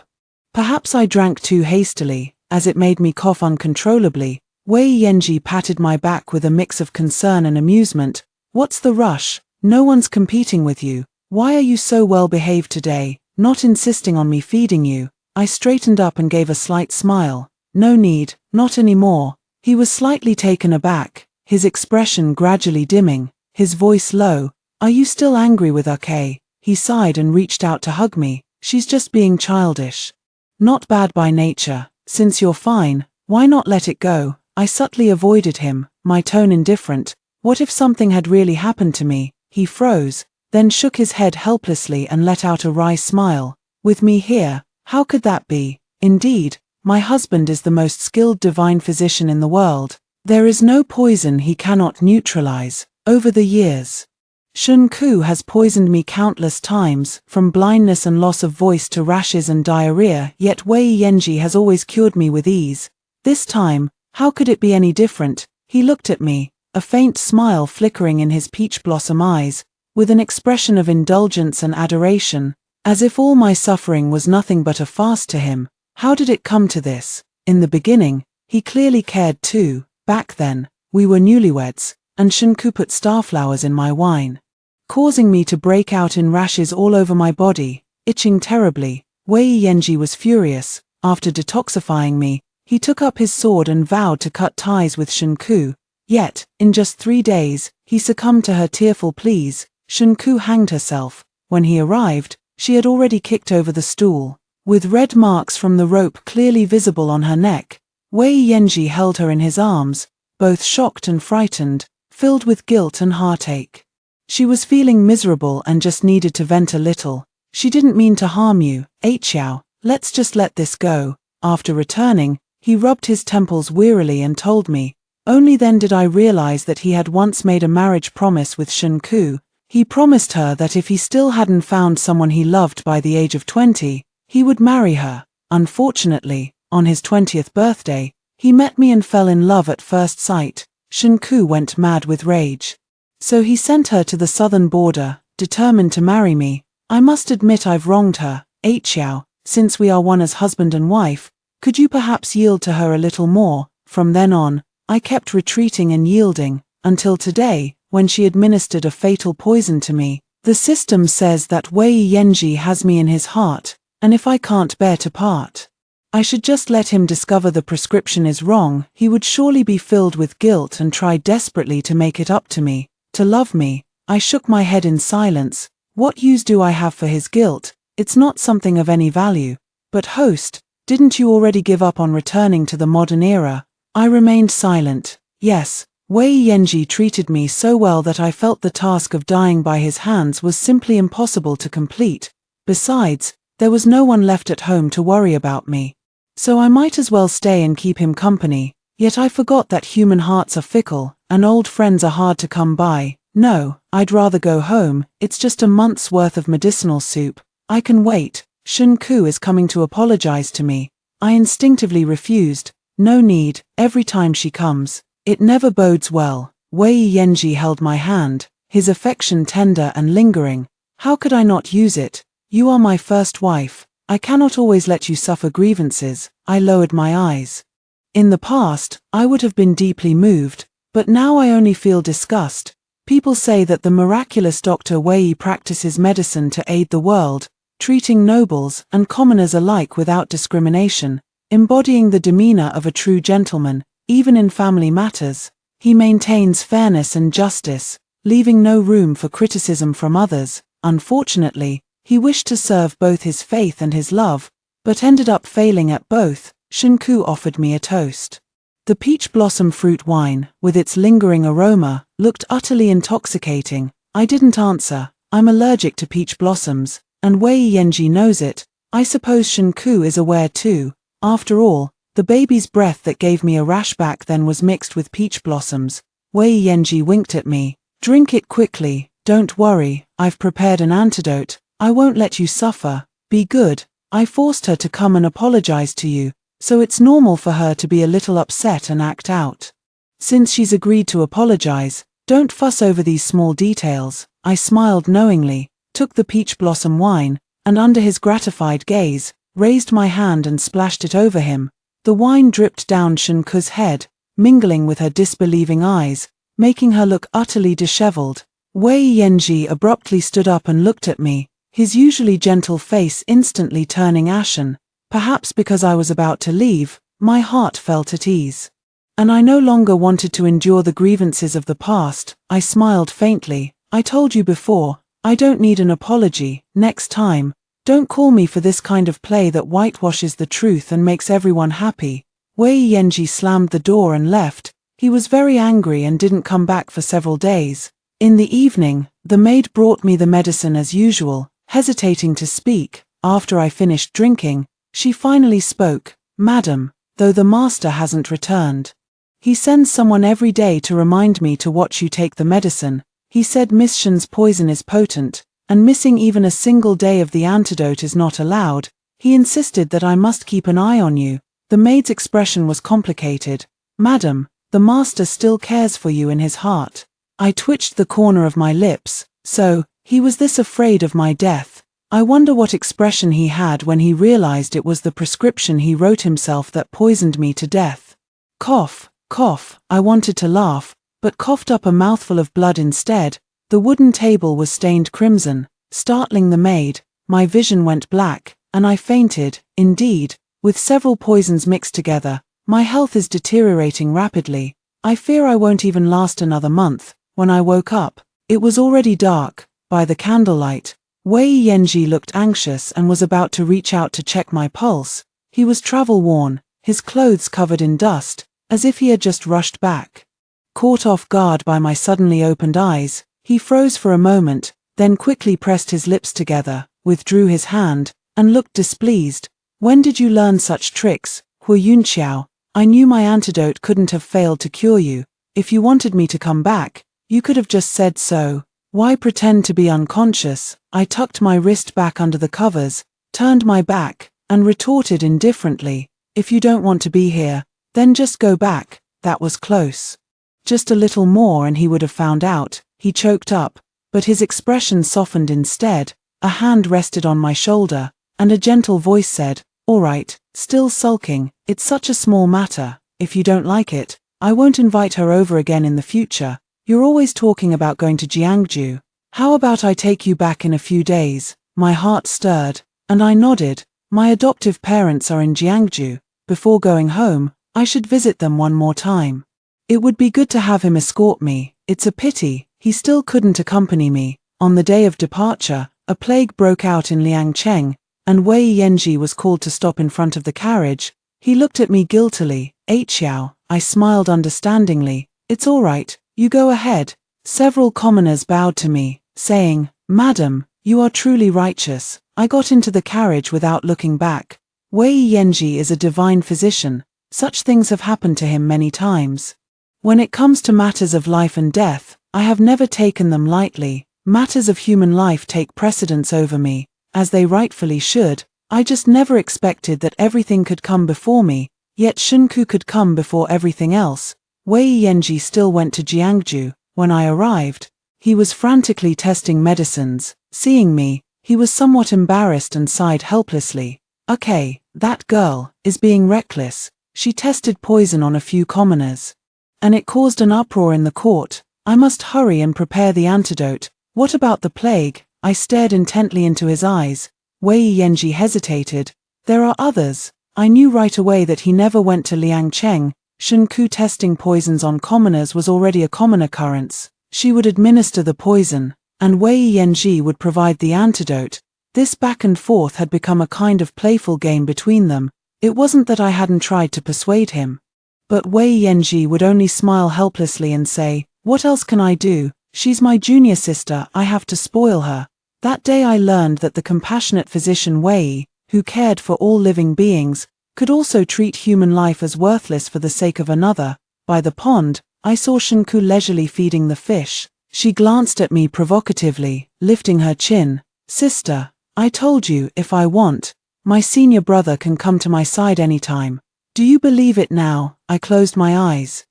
Perhaps I drank too hastily, as it made me cough uncontrollably. Wei Yanji patted my back with a mix of concern and amusement. What's the rush? No one's competing with you. Why are you so well behaved today, not insisting on me feeding you? I straightened up and gave a slight smile. No need, not anymore. He was slightly taken aback, his expression gradually dimming, his voice low. Are you still angry with Kay? He sighed and reached out to hug me. She's just being childish. Not bad by nature. Since you're fine, why not let it go? I subtly avoided him, my tone indifferent. What if something had really happened to me? He froze, then shook his head helplessly and let out a wry smile. With me here, how could that be? Indeed, my husband is the most skilled divine physician in the world. There is no poison he cannot neutralize. Over the years, Shunku has poisoned me countless times, from blindness and loss of voice to rashes and diarrhea, yet Wei Yenji has always cured me with ease. This time, how could it be any different? He looked at me, a faint smile flickering in his peach blossom eyes, with an expression of indulgence and adoration, as if all my suffering was nothing but a farce to him. How did it come to this? In the beginning, he clearly cared too. Back then, we were newlyweds, and Shunku put starflowers in my wine, causing me to break out in rashes all over my body, itching terribly. Wei Yenji was furious. After detoxifying me, he took up his sword and vowed to cut ties with Shunku. Yet, in just 3 days, he succumbed to her tearful pleas. Shunku hanged herself. When he arrived, she had already kicked over the stool, with red marks from the rope clearly visible on her neck. Wei Yenji held her in his arms, both shocked and frightened, filled with guilt and heartache. She was feeling miserable and just needed to vent a little. She didn't mean to harm you, Xiao. Let's just let this go. After returning, he rubbed his temples wearily and told me. Only then did I realize that he had once made a marriage promise with Shunku. He promised her that if he still hadn't found someone he loved by the age of 20, he would marry her. Unfortunately, on his 20th birthday, he met me and fell in love at first sight. Shunku went mad with rage. So he sent her to the southern border, determined to marry me. I must admit I've wronged her, Xiao. Since we are one as husband and wife, could you perhaps yield to her a little more? From then on, I kept retreating and yielding, until today, when she administered a fatal poison to me. The system says that Wei Yenji has me in his heart, and if I can't bear to part, I should just let him discover the prescription is wrong. He would surely be filled with guilt and try desperately to make it up to me, to love me. I shook my head in silence. What use do I have for his guilt? It's not something of any value. But host, didn't you already give up on returning to the modern era? I remained silent. Yes, Wei Yenji treated me so well that I felt the task of dying by his hands was simply impossible to complete. Besides, there was no one left at home to worry about me. So I might as well stay and keep him company. Yet I forgot that human hearts are fickle, and old friends are hard to come by. No, I'd rather go home. It's just a month's worth of medicinal soup. I can wait. Shunku is coming to apologize to me. I instinctively refused. No need. Every time she comes, it never bodes well. Wei Yenji held my hand, his affection tender and lingering. How could I not use it? You are my first wife. I cannot always let you suffer grievances. I lowered my eyes. In the past, I would have been deeply moved, but now I only feel disgust. People say that the miraculous Dr. Wei practices medicine to aid the world, treating nobles and commoners alike without discrimination, embodying the demeanor of a true gentleman, even in family matters. He maintains fairness and justice, leaving no room for criticism from others. Unfortunately, he wished to serve both his faith and his love, but ended up failing at both. Shunku offered me a toast. The peach blossom fruit wine, with its lingering aroma, looked utterly intoxicating. I didn't answer. I'm allergic to peach blossoms, and Wei Yenji knows it. I suppose Shunku is aware too. After all, the baby's breath that gave me a rash back then was mixed with peach blossoms. Wei Yenji winked at me. Drink it quickly. Don't worry, I've prepared an antidote. I won't let you suffer. Be good. I forced her to come and apologize to you, so it's normal for her to be a little upset and act out. Since she's agreed to apologize, don't fuss over these small details. I smiled knowingly, took the peach blossom wine, and under his gratified gaze, raised my hand and splashed it over him. The wine dripped down Shunku's head, mingling with her disbelieving eyes, making her look utterly disheveled. Wei Yenji abruptly stood up and looked at me, his usually gentle face instantly turning ashen. Perhaps because I was about to leave, my heart felt at ease. And I no longer wanted to endure the grievances of the past. I smiled faintly. I told you before, I don't need an apology. Next time, don't call me for this kind of play that whitewashes the truth and makes everyone happy. Wei Yenji slammed the door and left. He was very angry and didn't come back for several days. In the evening, the maid brought me the medicine as usual, hesitating to speak. After I finished drinking, she finally spoke. "Madam, though the master hasn't returned. He sends someone every day to remind me to watch you take the medicine. He said Miss Shen's poison is potent, and missing even a single day of the antidote is not allowed. He insisted that I must keep an eye on you." The maid's expression was complicated. "Madam, the master still cares for you in his heart." I twitched the corner of my lips. So, he was this afraid of my death? I wonder what expression he had when he realized it was the prescription he wrote himself that poisoned me to death. Cough, cough. I wanted to laugh, but coughed up a mouthful of blood instead. The wooden table was stained crimson, startling the maid. My vision went black, and I fainted. Indeed, with several poisons mixed together, my health is deteriorating rapidly. I fear I won't even last another month. When I woke up, it was already dark. By the candlelight, Wei Yanji looked anxious and was about to reach out to check my pulse. He was travel-worn, his clothes covered in dust, as if he had just rushed back. Caught off guard by my suddenly opened eyes, he froze for a moment, then quickly pressed his lips together, withdrew his hand, and looked displeased. "When did you learn such tricks, Hu Yunqiao? I knew my antidote couldn't have failed to cure you. If you wanted me to come back, you could have just said so. Why pretend to be unconscious?" I tucked my wrist back under the covers, turned my back, and retorted indifferently, "If you don't want to be here, then just go back." That was close. Just a little more and he would have found out. He choked up, but his expression softened instead. A hand rested on my shoulder, and a gentle voice said, "All right." Still sulking, "It's such a small matter. If you don't like it, I won't invite her over again in the future. You're always talking about going to Jiangju. How about I take you back in a few days?" My heart stirred, and I nodded. My adoptive parents are in Jiangju. Before going home, I should visit them one more time. It would be good to have him escort me. It's a pity he still couldn't accompany me. On the day of departure, a plague broke out in Liangcheng, and Wei Yanji was called to stop in front of the carriage. He looked at me guiltily. "Xiao," I smiled understandingly. "It's all right. You go ahead." Several commoners bowed to me, saying, "Madam, you are truly righteous." I got into the carriage without looking back. Wei Yanji is a divine physician. Such things have happened to him many times. When it comes to matters of life and death, I have never taken them lightly. Matters of human life take precedence over me, as they rightfully should. I just never expected that everything could come before me, yet Shunku could come before everything else. Wei Yanji still went to Jiangju. When I arrived, he was frantically testing medicines. Seeing me, he was somewhat embarrassed and sighed helplessly. "Okay, that girl is being reckless. She tested poison on a few commoners, and it caused an uproar in the court. I must hurry and prepare the antidote. What about the plague?" I stared intently into his eyes. Wei Yanji hesitated. "There are others." I knew right away that he never went to Liangcheng. Shunku testing poisons on commoners was already a common occurrence. She would administer the poison, and Wei Yanji would provide the antidote. This back and forth had become a kind of playful game between them. It wasn't that I hadn't tried to persuade him. But Wei Yanji would only smile helplessly and say, "What else can I do? She's my junior sister, I have to spoil her." That day I learned that the compassionate physician Wei, who cared for all living beings, could also treat human life as worthless for the sake of another. By the pond, I saw Shunku leisurely feeding the fish. She glanced at me provocatively, lifting her chin. "Sister, I told you, if I want, my senior brother can come to my side anytime. Do you believe it now?" I closed my eyes.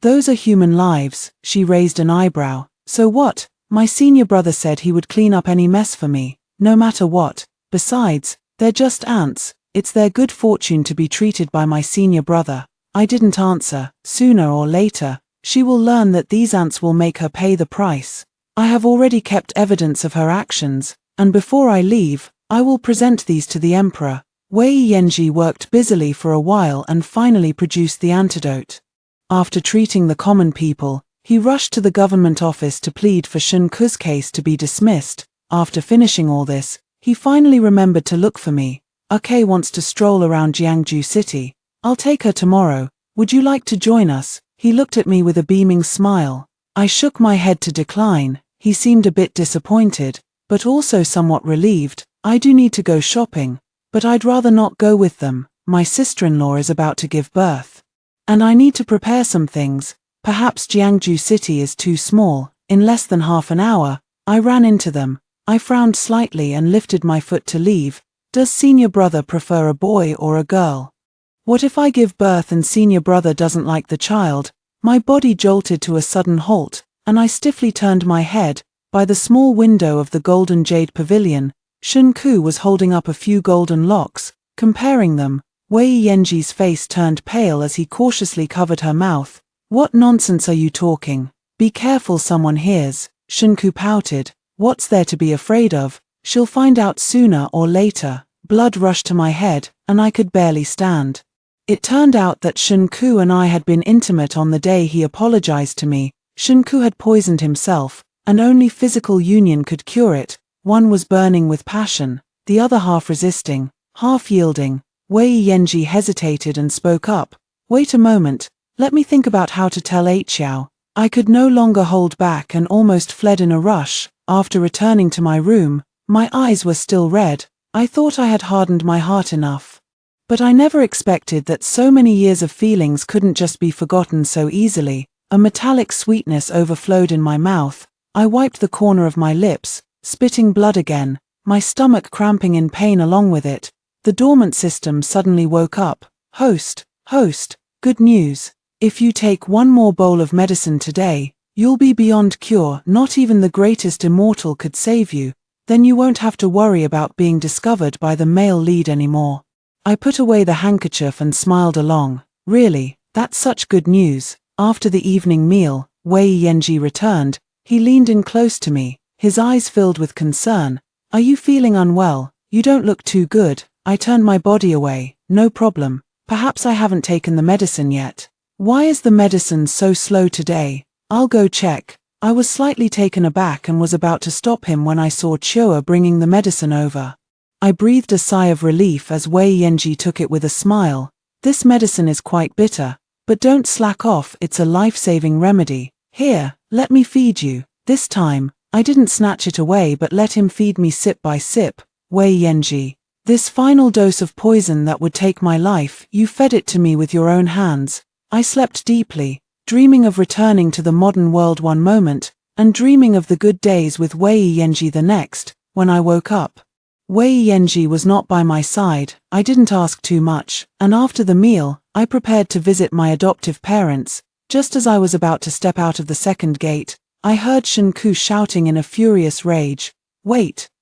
"Those are human lives." She raised an eyebrow. "So what? My senior brother said he would clean up any mess for me, no matter what. Besides, they're just ants. It's their good fortune to be treated by my senior brother." I didn't answer. Sooner or later, she will learn that these ants will make her pay the price. I have already kept evidence of her actions, and before I leave, I will present these to the emperor. Wei Yanji worked busily for a while and finally produced the antidote. After treating the common people, he rushed to the government office to plead for Shunku's case to be dismissed. After finishing all this, he finally remembered to look for me. "Okay, wants to stroll around Jiangju City. I'll take her tomorrow. Would you like to join us?" He looked at me with a beaming smile. I shook my head to decline. He seemed a bit disappointed, but also somewhat relieved. "I do need to go shopping, but I'd rather not go with them." my sister-in-law is about to give birth. And I need to prepare some things. Perhaps Jiangju City is too small. In less than half an hour, I ran into them. I frowned slightly and lifted my foot to leave. Does senior brother prefer a boy or a girl? What if I give birth and senior brother doesn't like the child? My body jolted to a sudden halt, and I stiffly turned my head. By the small window of the golden jade pavilion, Shunku was holding up a few golden locks, comparing them. Wei Yanji's face turned pale as he cautiously covered her mouth. What nonsense are you talking? Be careful someone hears. Shunku pouted. What's there to be afraid of? She'll find out sooner or later. Blood rushed to my head, and I could barely stand. It turned out that Shunku and I had been intimate on the day he apologized to me. Shunku had poisoned himself, and only physical union could cure it. One was burning with passion, the other half resisting, half yielding. Wei Yanji hesitated and spoke up. Wait a moment, let me think about how to tell Xiao. I could no longer hold back and almost fled in a rush. After returning to my room, my eyes were still red. I thought I had hardened my heart enough. But I never expected that so many years of feelings couldn't just be forgotten so easily. A metallic sweetness overflowed in my mouth. I wiped the corner of my lips, spitting blood again, my stomach cramping in pain along with it. The dormant system suddenly woke up. Host, good news. If you take one more bowl of medicine today, you'll be beyond cure. Not even the greatest immortal could save you. Then you won't have to worry about being discovered by the male lead anymore. I put away the handkerchief and smiled along. Really, that's such good news. After the evening meal, Wei Yanji returned. He leaned in close to me, his eyes filled with concern. Are you feeling unwell? You don't look too good. I turned my body away. No problem. Perhaps I haven't taken the medicine yet. Why is the medicine so slow today? I'll go check. I was slightly taken aback and was about to stop him when I saw Chua bringing the medicine over. I breathed a sigh of relief as Wei Yanji took it with a smile. This medicine is quite bitter, but don't slack off, it's a life-saving remedy. Here, let me feed you. This time, I didn't snatch it away but let him feed me sip by sip. Wei Yanji, this final dose of poison that would take my life, you fed it to me with your own hands. I slept deeply, dreaming of returning to the modern world one moment, and dreaming of the good days with Wei Yanji the next. When I woke up, Wei Yanji was not by my side. I didn't ask too much, and after the meal, I prepared to visit my adoptive parents. Just as I was about to step out of the second gate, I heard Shunku shouting in a furious rage. Wait.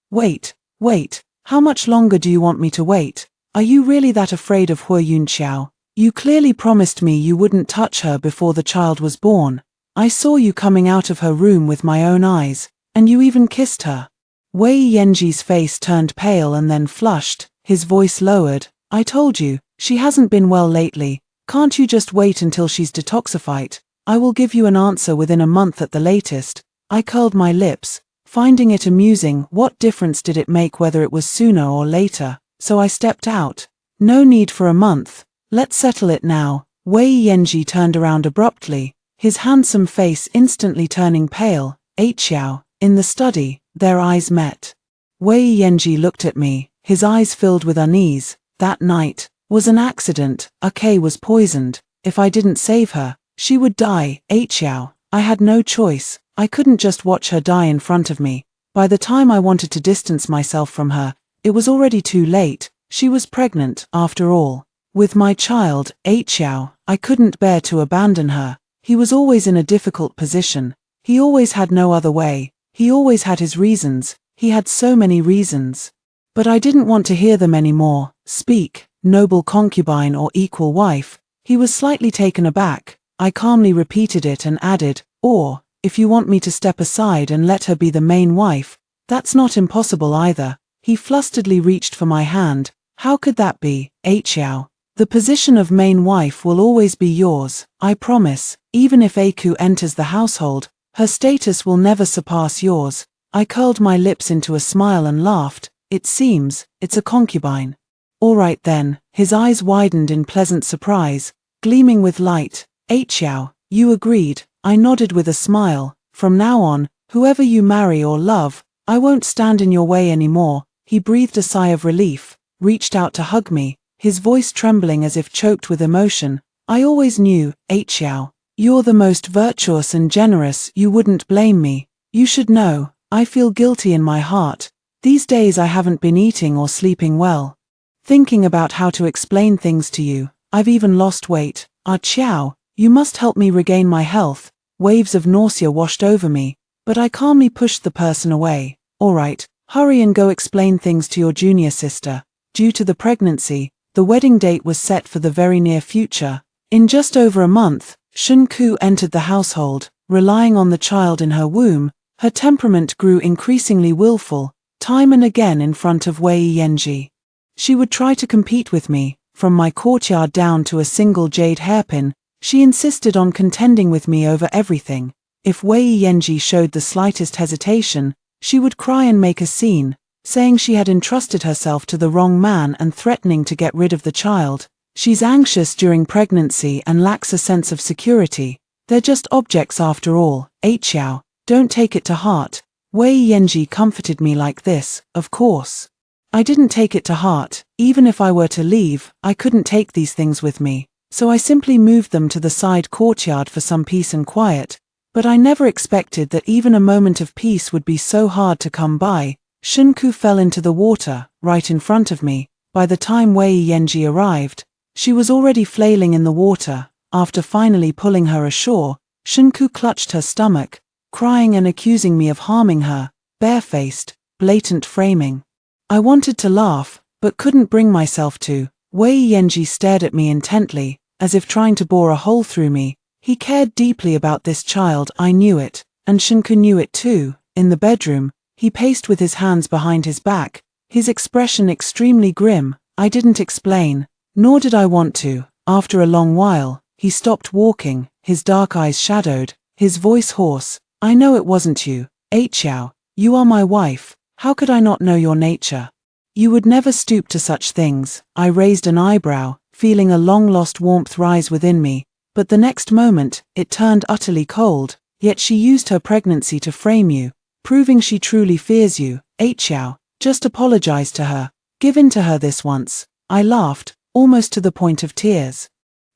How much longer do you want me to wait? Are you really that afraid of Hu Yunqiao? You clearly promised me you wouldn't touch her before the child was born. I saw you coming out of her room with my own eyes, and you even kissed her. Wei Yanji's face turned pale and then flushed, his voice lowered. I told you, she hasn't been well lately. Can't you just wait until she's detoxified? I will give you an answer within a month at the latest. I curled my lips, finding it amusing. What difference did it make whether it was sooner or later? So I stepped out. No need for a month. Let's settle it now. Wei Yanji turned around abruptly, his handsome face instantly turning pale. Xiao, in the study, their eyes met. Wei Yanji looked at me, his eyes filled with unease. That night was an accident. Kay was poisoned. If I didn't save her, she would die. Xiao, I had no choice. I couldn't just watch her die in front of me. By the time I wanted to distance myself from her, it was already too late. She was pregnant, after all. With my child, Xiao, I couldn't bear to abandon her. He was always in a difficult position. He always had no other way. He always had his reasons. He had so many reasons. But I didn't want to hear them anymore. Speak, noble concubine or equal wife. He was slightly taken aback. I calmly repeated it and added, or, if you want me to step aside and let her be the main wife, that's not impossible either. He flusteredly reached for my hand. How could that be, Xiao? The position of main wife will always be yours, I promise. Even if Aku enters the household, her status will never surpass yours. I curled my lips into a smile and laughed. It seems, it's a concubine. All right then. His eyes widened in pleasant surprise, gleaming with light. Xiao, you agreed. I nodded with a smile. From now on, whoever you marry or love, I won't stand in your way anymore. He breathed a sigh of relief, reached out to hug me, his voice trembling as if choked with emotion. I always knew, Xiao. You're the most virtuous and generous, you wouldn't blame me. You should know, I feel guilty in my heart. These days I haven't been eating or sleeping well. Thinking about how to explain things to you, I've even lost weight. Xiao, you must help me regain my health. Waves of nausea washed over me, but I calmly pushed the person away. All right, hurry and go explain things to your junior sister. Due to the pregnancy, the wedding date was set for the very near future. In just over a month, Shunku entered the household, relying on the child in her womb. Her temperament grew increasingly willful, time and again in front of Wei Yenji. She would try to compete with me, from my courtyard down to a single jade hairpin. She insisted on contending with me over everything. If Wei Yenji showed the slightest hesitation, she would cry and make a scene, saying she had entrusted herself to the wrong man and threatening to get rid of the child. She's anxious during pregnancy and lacks a sense of security. They're just objects after all. Xiao, don't take it to heart. Wei Yenji comforted me like this, of course. I didn't take it to heart. Even if I were to leave, I couldn't take these things with me, so I simply moved them to the side courtyard for some peace and quiet. But I never expected that even a moment of peace would be so hard to come by. Shunku fell into the water, right in front of me. By the time Wei Yenji arrived, she was already flailing in the water. After finally pulling her ashore, Shunku clutched her stomach, crying and accusing me of harming her. Barefaced, blatant framing. I wanted to laugh, but couldn't bring myself to. Wei Yenji stared at me intently, as if trying to bore a hole through me. He cared deeply about this child, I knew it, and Shunku knew it too. In the bedroom, he paced with his hands behind his back, his expression extremely grim. I didn't explain, nor did I want to. After a long while, he stopped walking, his dark eyes shadowed, his voice hoarse. I know it wasn't you, Xiao. You are my wife. How could I not know your nature? You would never stoop to such things. I raised an eyebrow, feeling a long-lost warmth rise within me, but the next moment, it turned utterly cold. Yet she used her pregnancy to frame you, proving she truly fears you. Xiao, just apologize to her. Give in to her this once. I laughed, almost to the point of tears.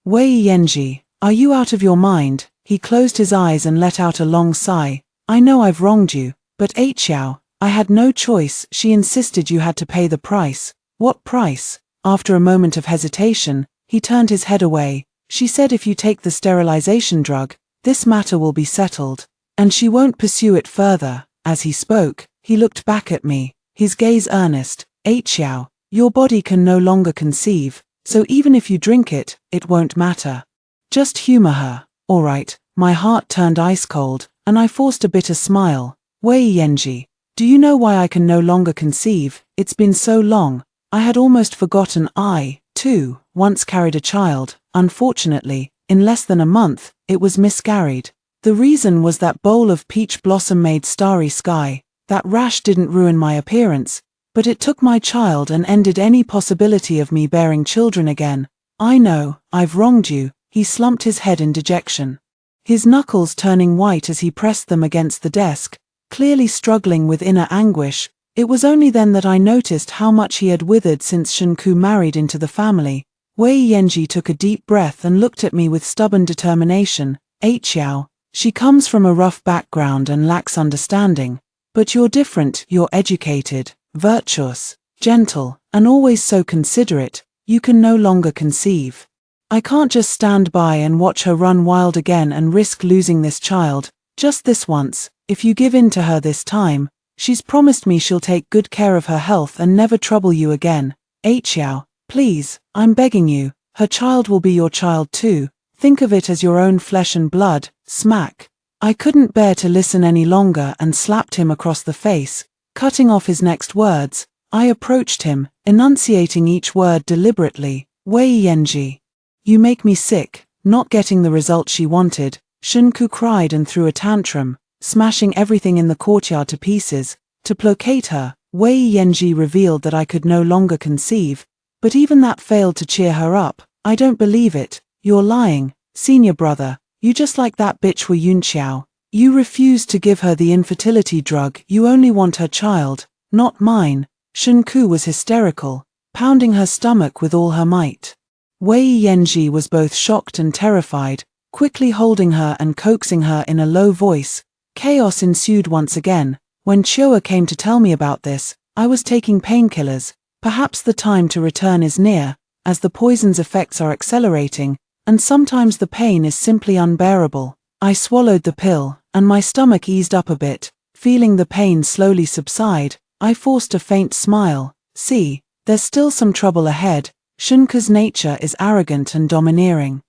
Wei Yenji, are you out of your mind? He closed his eyes and let out a long sigh. I know I've wronged you, but Xiao, I had no choice. She insisted you had to pay the price. What price? After a moment of hesitation, he turned his head away. She said if you take the sterilization drug, this matter will be settled, and she won't pursue it further. As he spoke, he looked back at me, his gaze earnest. Xiao, your body can no longer conceive, so even if you drink it, it won't matter. Just humor her. All right. My heart turned ice cold, and I forced a bitter smile. Wei Yenji, do you know why I can no longer conceive? It's been so long. I had almost forgotten I, too, once carried a child. Unfortunately, in less than a month, it was miscarried. The reason was that bowl of peach blossom made starry sky. That rash didn't ruin my appearance, but it took my child and ended any possibility of me bearing children again. I know, I've wronged you. He slumped his head in dejection, his knuckles turning white as he pressed them against the desk, clearly struggling with inner anguish. It was only then that I noticed how much he had withered since Shunku married into the family. Wei Yenji took a deep breath and looked at me with stubborn determination. Xiao, she comes from a rough background and lacks understanding, but you're different. You're educated, virtuous, gentle, and always so considerate. You can no longer conceive. I can't just stand by and watch her run wild again and risk losing this child. Just this once. If you give in to her this time, she's promised me she'll take good care of her health and never trouble you again. Xiao, please, I'm begging you. Her child will be your child too. Think of it as your own flesh and blood. Smack. I couldn't bear to listen any longer and slapped him across the face, cutting off his next words. I approached him, enunciating each word deliberately. Wei Yenji, you make me sick. Not getting the result she wanted, Shunku cried and threw a tantrum, smashing everything in the courtyard to pieces. To placate her, Wei Yenji revealed that I could no longer conceive, but even that failed to cheer her up. I don't believe it. You're lying, senior brother. You just like that bitch Wu Yunqiao. You refused to give her the infertility drug. You only want her child, not mine. Shunku was hysterical. pounding her stomach with all her might. Wei Yanji was both shocked and terrified, quickly holding her and coaxing her in a low voice. Chaos ensued once again. When Chua came to tell me about this, I was taking painkillers. Perhaps the time to return is near, as the poison's effects are accelerating, and sometimes the pain is simply unbearable. I swallowed the pill, and my stomach eased up a bit. Feeling the pain slowly subside, I forced a faint smile. See, there's still some trouble ahead. Shunku's nature is arrogant and domineering.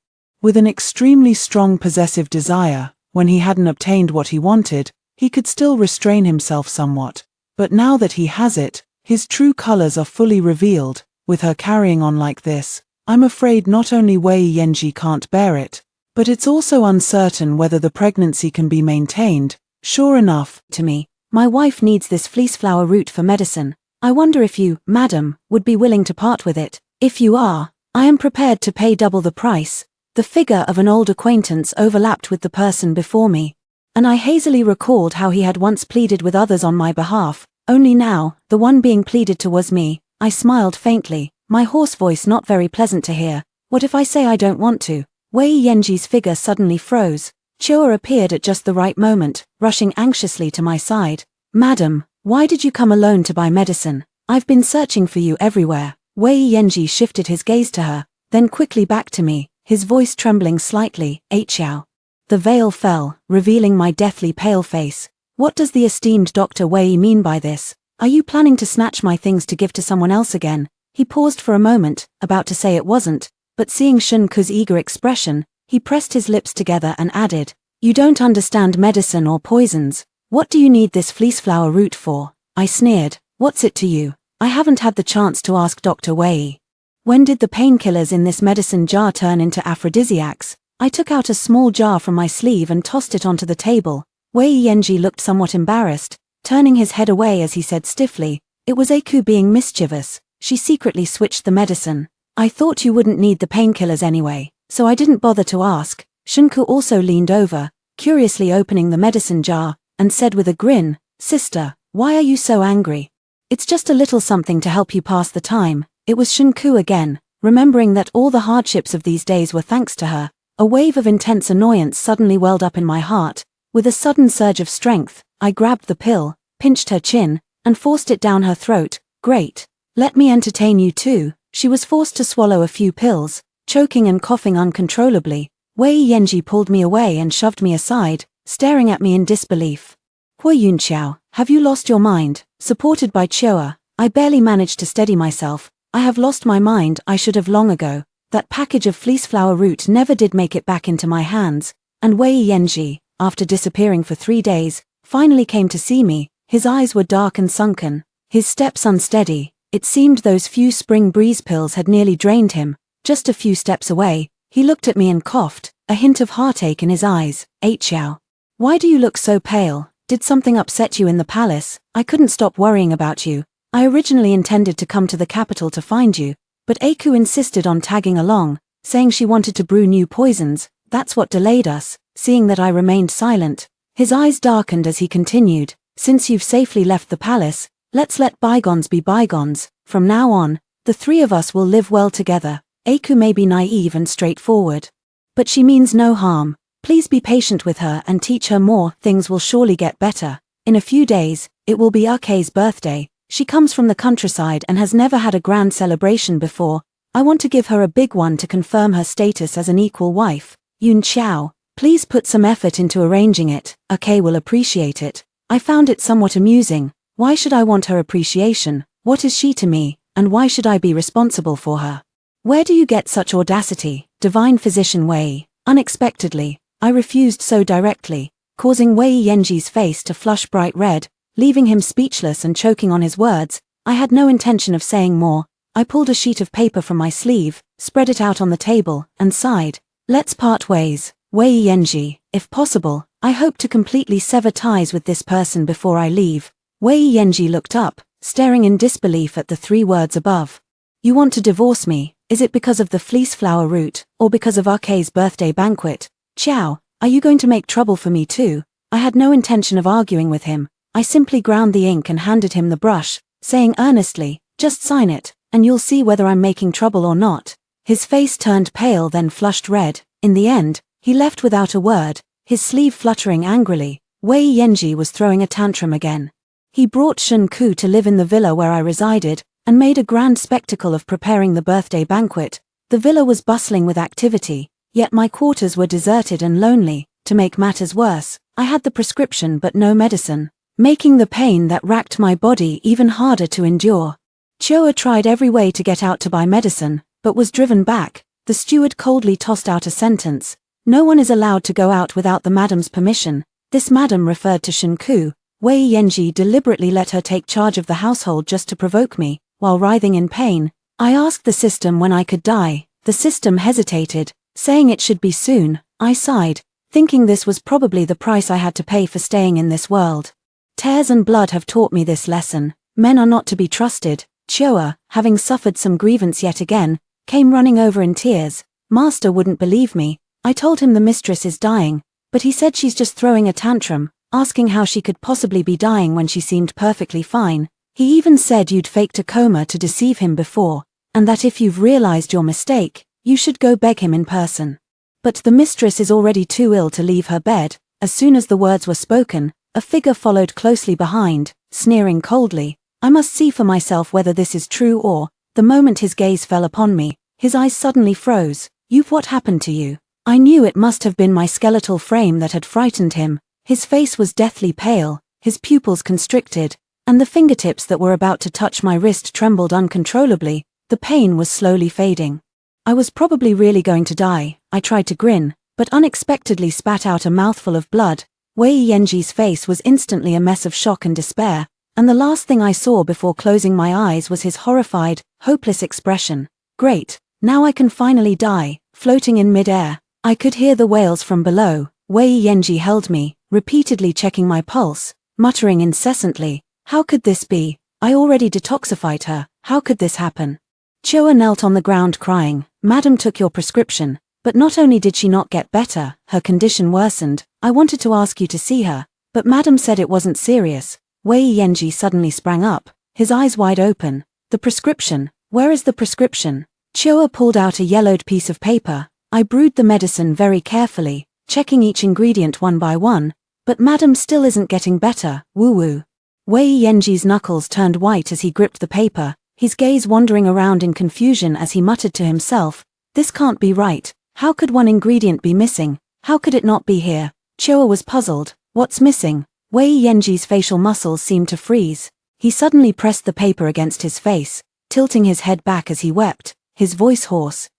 With an extremely strong possessive desire, when he hadn't obtained what he wanted, he could still restrain himself somewhat. But now that he has it, his true colors are fully revealed. With her carrying on like this, I'm afraid not only Wei Yanji can't bear it, but it's also uncertain whether the pregnancy can be maintained. Sure enough, to me, my wife needs this fleece flower root for medicine. I wonder if you, madam, would be willing to part with it. If you are, I am prepared to pay double the price. The figure of an old acquaintance overlapped with the person before me, and I hazily recalled how he had once pleaded with others on my behalf, only now, the one being pleaded to was me. I smiled faintly, my hoarse voice not very pleasant to hear. What if I say I don't want to? Wei Yanji's figure suddenly froze. Chua appeared at just the right moment, rushing anxiously to my side. Madam, why did you come alone to buy medicine? I've been searching for you everywhere. Wei Yanji shifted his gaze to her, then quickly back to me, his voice trembling slightly. Xiao. The veil fell, revealing my deathly pale face. What does the esteemed Dr. Wei mean by this? Are you planning to snatch my things to give to someone else again? He paused for a moment, about to say it wasn't, but seeing Shunku's eager expression, he pressed his lips together and added, You don't understand medicine or poisons. What do you need this fleece flower root for? I sneered. What's it to you? I haven't had the chance to ask Dr. Wei. When did the painkillers in this medicine jar turn into aphrodisiacs? I took out a small jar from my sleeve and tossed it onto the table. Wei Yanji looked somewhat embarrassed, turning his head away as he said stiffly, It was Aku being mischievous. She secretly switched the medicine. I thought you wouldn't need the painkillers anyway, so I didn't bother to ask. Shunku also leaned over, curiously opening the medicine jar, and said with a grin, Sister, why are you so angry? It's just a little something to help you pass the time. It was Shunku again, remembering that all the hardships of these days were thanks to her. A wave of intense annoyance suddenly welled up in my heart. With a sudden surge of strength, I grabbed the pill, pinched her chin, and forced it down her throat. Great. Let me entertain you too. She was forced to swallow a few pills, choking and coughing uncontrollably. Wei Yanji pulled me away and shoved me aside, staring at me in disbelief. Hui Yunqiao, have you lost your mind? Supported by Chua, I barely managed to steady myself. I have lost my mind. I should have long ago. That package of fleece flower root never did make it back into my hands, and Wei Yanji, after disappearing for 3 days, finally came to see me. His eyes were dark and sunken, his steps unsteady. It seemed those few spring breeze pills had nearly drained him. Just a few steps away, he looked at me and coughed, a hint of heartache in his eyes. Xiao. Why do you look so pale? Did something upset you in the palace? I couldn't stop worrying about you. I originally intended to come to the capital to find you, but Aku insisted on tagging along, saying she wanted to brew new poisons. That's what delayed us. Seeing that I remained silent, his eyes darkened as he continued, Since you've safely left the palace, let's let bygones be bygones. From now on, the 3 of us will live well together. Aku may be naive and straightforward, but she means no harm. Please be patient with her and teach her more. Things will surely get better. In a few days, it will be Ake's birthday. She comes from the countryside and has never had a grand celebration before. I want to give her a big one to confirm her status as an equal wife. Yun Xiao, please put some effort into arranging it. Ake will appreciate it. I found it somewhat amusing. Why should I want her appreciation? What is she to me, and why should I be responsible for her? Where do you get such audacity, divine physician Wei? Unexpectedly, I refused so directly, causing Wei Yanji's face to flush bright red, leaving him speechless and choking on his words. I had no intention of saying more. I pulled a sheet of paper from my sleeve, spread it out on the table, and sighed. Let's part ways. Wei Yanji, if possible, I hope to completely sever ties with this person before I leave. Wei Yanji looked up, staring in disbelief at the 3 words above. You want to divorce me? Is it because of the fleece flower root, or because of Ake's birthday banquet? Xiao, are you going to make trouble for me too? I had no intention of arguing with him. I simply ground the ink and handed him the brush, saying earnestly, just sign it, and you'll see whether I'm making trouble or not." His face turned pale, then flushed red. In the end, he left without a word, his sleeve fluttering angrily. Wei Yanji was throwing a tantrum again. He brought Shunku to live in the villa where I resided, and made a grand spectacle of preparing the birthday banquet. The villa was bustling with activity, yet my quarters were deserted and lonely. To make matters worse, I had the prescription but no medicine, making the pain that racked my body even harder to endure. Choa tried every way to get out to buy medicine, but was driven back. The steward coldly tossed out a sentence: "No one is allowed to go out without the madam's permission." This madam referred to Shunku. Wei Yanji deliberately let her take charge of the household just to provoke me. While writhing in pain, I asked the system when I could die. The system hesitated, saying it should be soon. I sighed, thinking this was probably the price I had to pay for staying in this world. Tears and blood have taught me this lesson. Men are not to be trusted. Choa, having suffered some grievance yet again, came running over in tears. "Master wouldn't believe me. I told him the mistress is dying, but he said she's just throwing a tantrum, asking how she could possibly be dying when she seemed perfectly fine. He even said you'd faked a coma to deceive him before, and that if you've realized your mistake, you should go beg him in person. But the mistress is already too ill to leave her bed." As soon as the words were spoken, a figure followed closely behind, sneering coldly. I must see for myself whether this is true or. The moment his gaze fell upon me, his eyes suddenly froze. What happened to you?" I knew it must have been my skeletal frame that had frightened him. His face was deathly pale, his pupils constricted, and the fingertips that were about to touch my wrist trembled uncontrollably. The pain was slowly fading. I was probably really going to die. I tried to grin, but unexpectedly spat out a mouthful of blood. Wei Yanji's face was instantly a mess of shock and despair, and the last thing I saw before closing my eyes was his horrified, hopeless expression. Great, now I can finally die. Floating in mid-air, I could hear the wails from below. Wei Yanji held me, repeatedly checking my pulse, muttering incessantly, "How could this be? I already detoxified her. How could this happen?" Choa knelt on the ground crying. "Madam took your prescription, but not only did she not get better, her condition worsened. I wanted to ask you to see her, but Madam said it wasn't serious." Wei Yanji suddenly sprang up, his eyes wide open. "The prescription? Where is the prescription?" Choa pulled out a yellowed piece of paper. I brewed the medicine very carefully, checking each ingredient one by one, but Madam still isn't getting better. Woo-woo. Wei Yanji's knuckles turned white as he gripped the paper, his gaze wandering around in confusion as he muttered to himself, "This can't be right. How could one ingredient be missing? How could it not be here?" Choa was puzzled. "What's missing?" Wei Yanji's facial muscles seemed to freeze. He suddenly pressed the paper against his face, tilting his head back as he wept, his voice hoarse.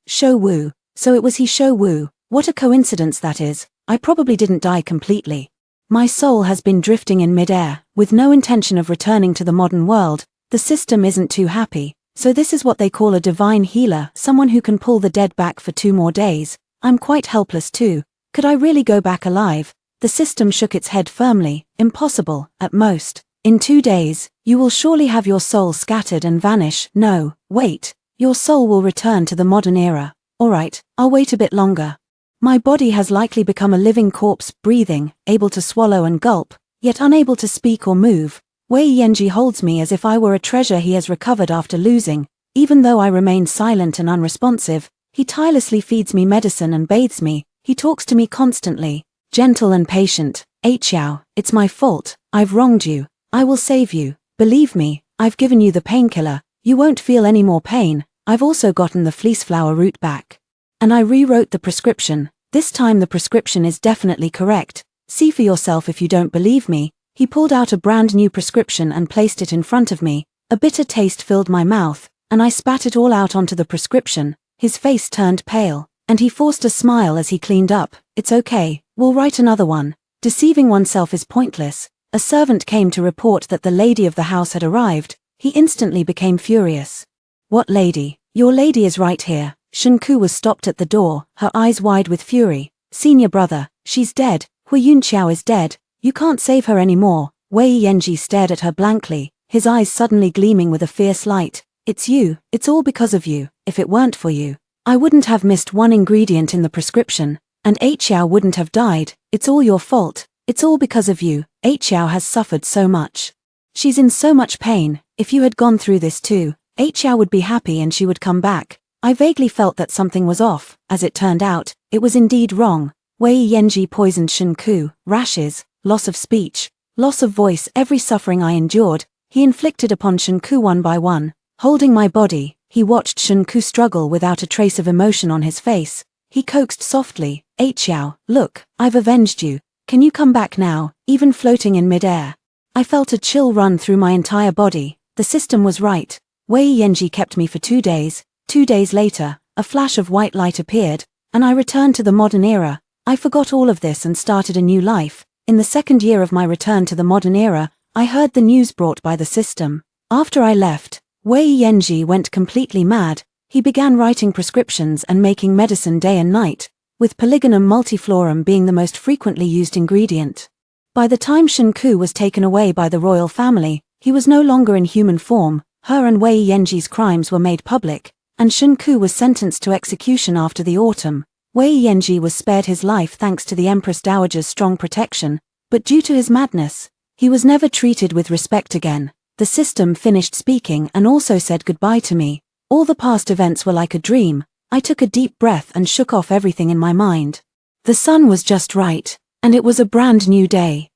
Shou Wu. So it was he, Shou Wu. What a coincidence that is. I probably didn't die completely. My soul has been drifting in mid-air, with no intention of returning to the modern world. The system isn't too happy. So this is what they call a divine healer, someone who can pull the dead back for 2 more days. I'm quite helpless too. Could I really go back alive? The system shook its head firmly. Impossible, at most. In 2 days, you will surely have your soul scattered and vanish. No, wait. Your soul will return to the modern era. Alright, I'll wait a bit longer. My body has likely become a living corpse, breathing, able to swallow and gulp, yet unable to speak or move. Wei Yanji holds me as if I were a treasure he has recovered after losing. Even though I remain silent and unresponsive, he tirelessly feeds me medicine and bathes me. He talks to me constantly, gentle and patient. "Xiao, it's my fault. I've wronged you. I will save you. Believe me, I've given you the painkiller. You won't feel any more pain. I've also gotten the fleeceflower root back. And I rewrote the prescription. This time the prescription is definitely correct. See for yourself if you don't believe me." He pulled out a brand new prescription and placed it in front of me. A bitter taste filled my mouth, and I spat it all out onto the prescription. His face turned pale, and he forced a smile as he cleaned up. "It's okay, we'll write another one. Deceiving oneself is pointless." A servant came to report that the lady of the house had arrived. He instantly became furious. "What lady? Your lady is right here." Shunku was stopped at the door, her eyes wide with fury. "Senior brother, she's dead. Huiyun Qiao is dead. You can't save her anymore." Wei Yanji stared at her blankly, his eyes suddenly gleaming with a fierce light. "It's you. It's all because of you. If it weren't for you, I wouldn't have missed one ingredient in the prescription, and Xiao wouldn't have died. It's all your fault. It's all because of you. Xiao has suffered so much. She's in so much pain. If you had gone through this too, Xiao would be happy and she would come back. I vaguely felt that something was off. As it turned out, it was indeed wrong. Wei Yanji poisoned Shenku, rashes, loss of speech, loss of voice, every suffering I endured, he inflicted upon Shenku one by one. Holding my body, he watched Shenku struggle without a trace of emotion on his face. He coaxed softly, Xiao, look, I've avenged you. Can you come back now, even floating in mid-air? I felt a chill run through my entire body. The system was right. Wei Yanji kept me for 2 days. 2 days later, a flash of white light appeared, and I returned to the modern era. I forgot all of this and started a new life. In the 2nd year of my return to the modern era, I heard the news brought by the system. After I left, Wei Yanji went completely mad. He began writing prescriptions and making medicine day and night, with Polygonum multiflorum being the most frequently used ingredient. By the time Shenku was taken away by the royal family, he was no longer in human form. Her and Wei Yanji's crimes were made public, and Shenku was sentenced to execution after the autumn. Wei Yanji was spared his life thanks to the Empress Dowager's strong protection, but due to his madness, he was never treated with respect again. The system finished speaking and also said goodbye to me. All the past events were like a dream. I took a deep breath and shook off everything in my mind. The sun was just right, and it was a brand new day.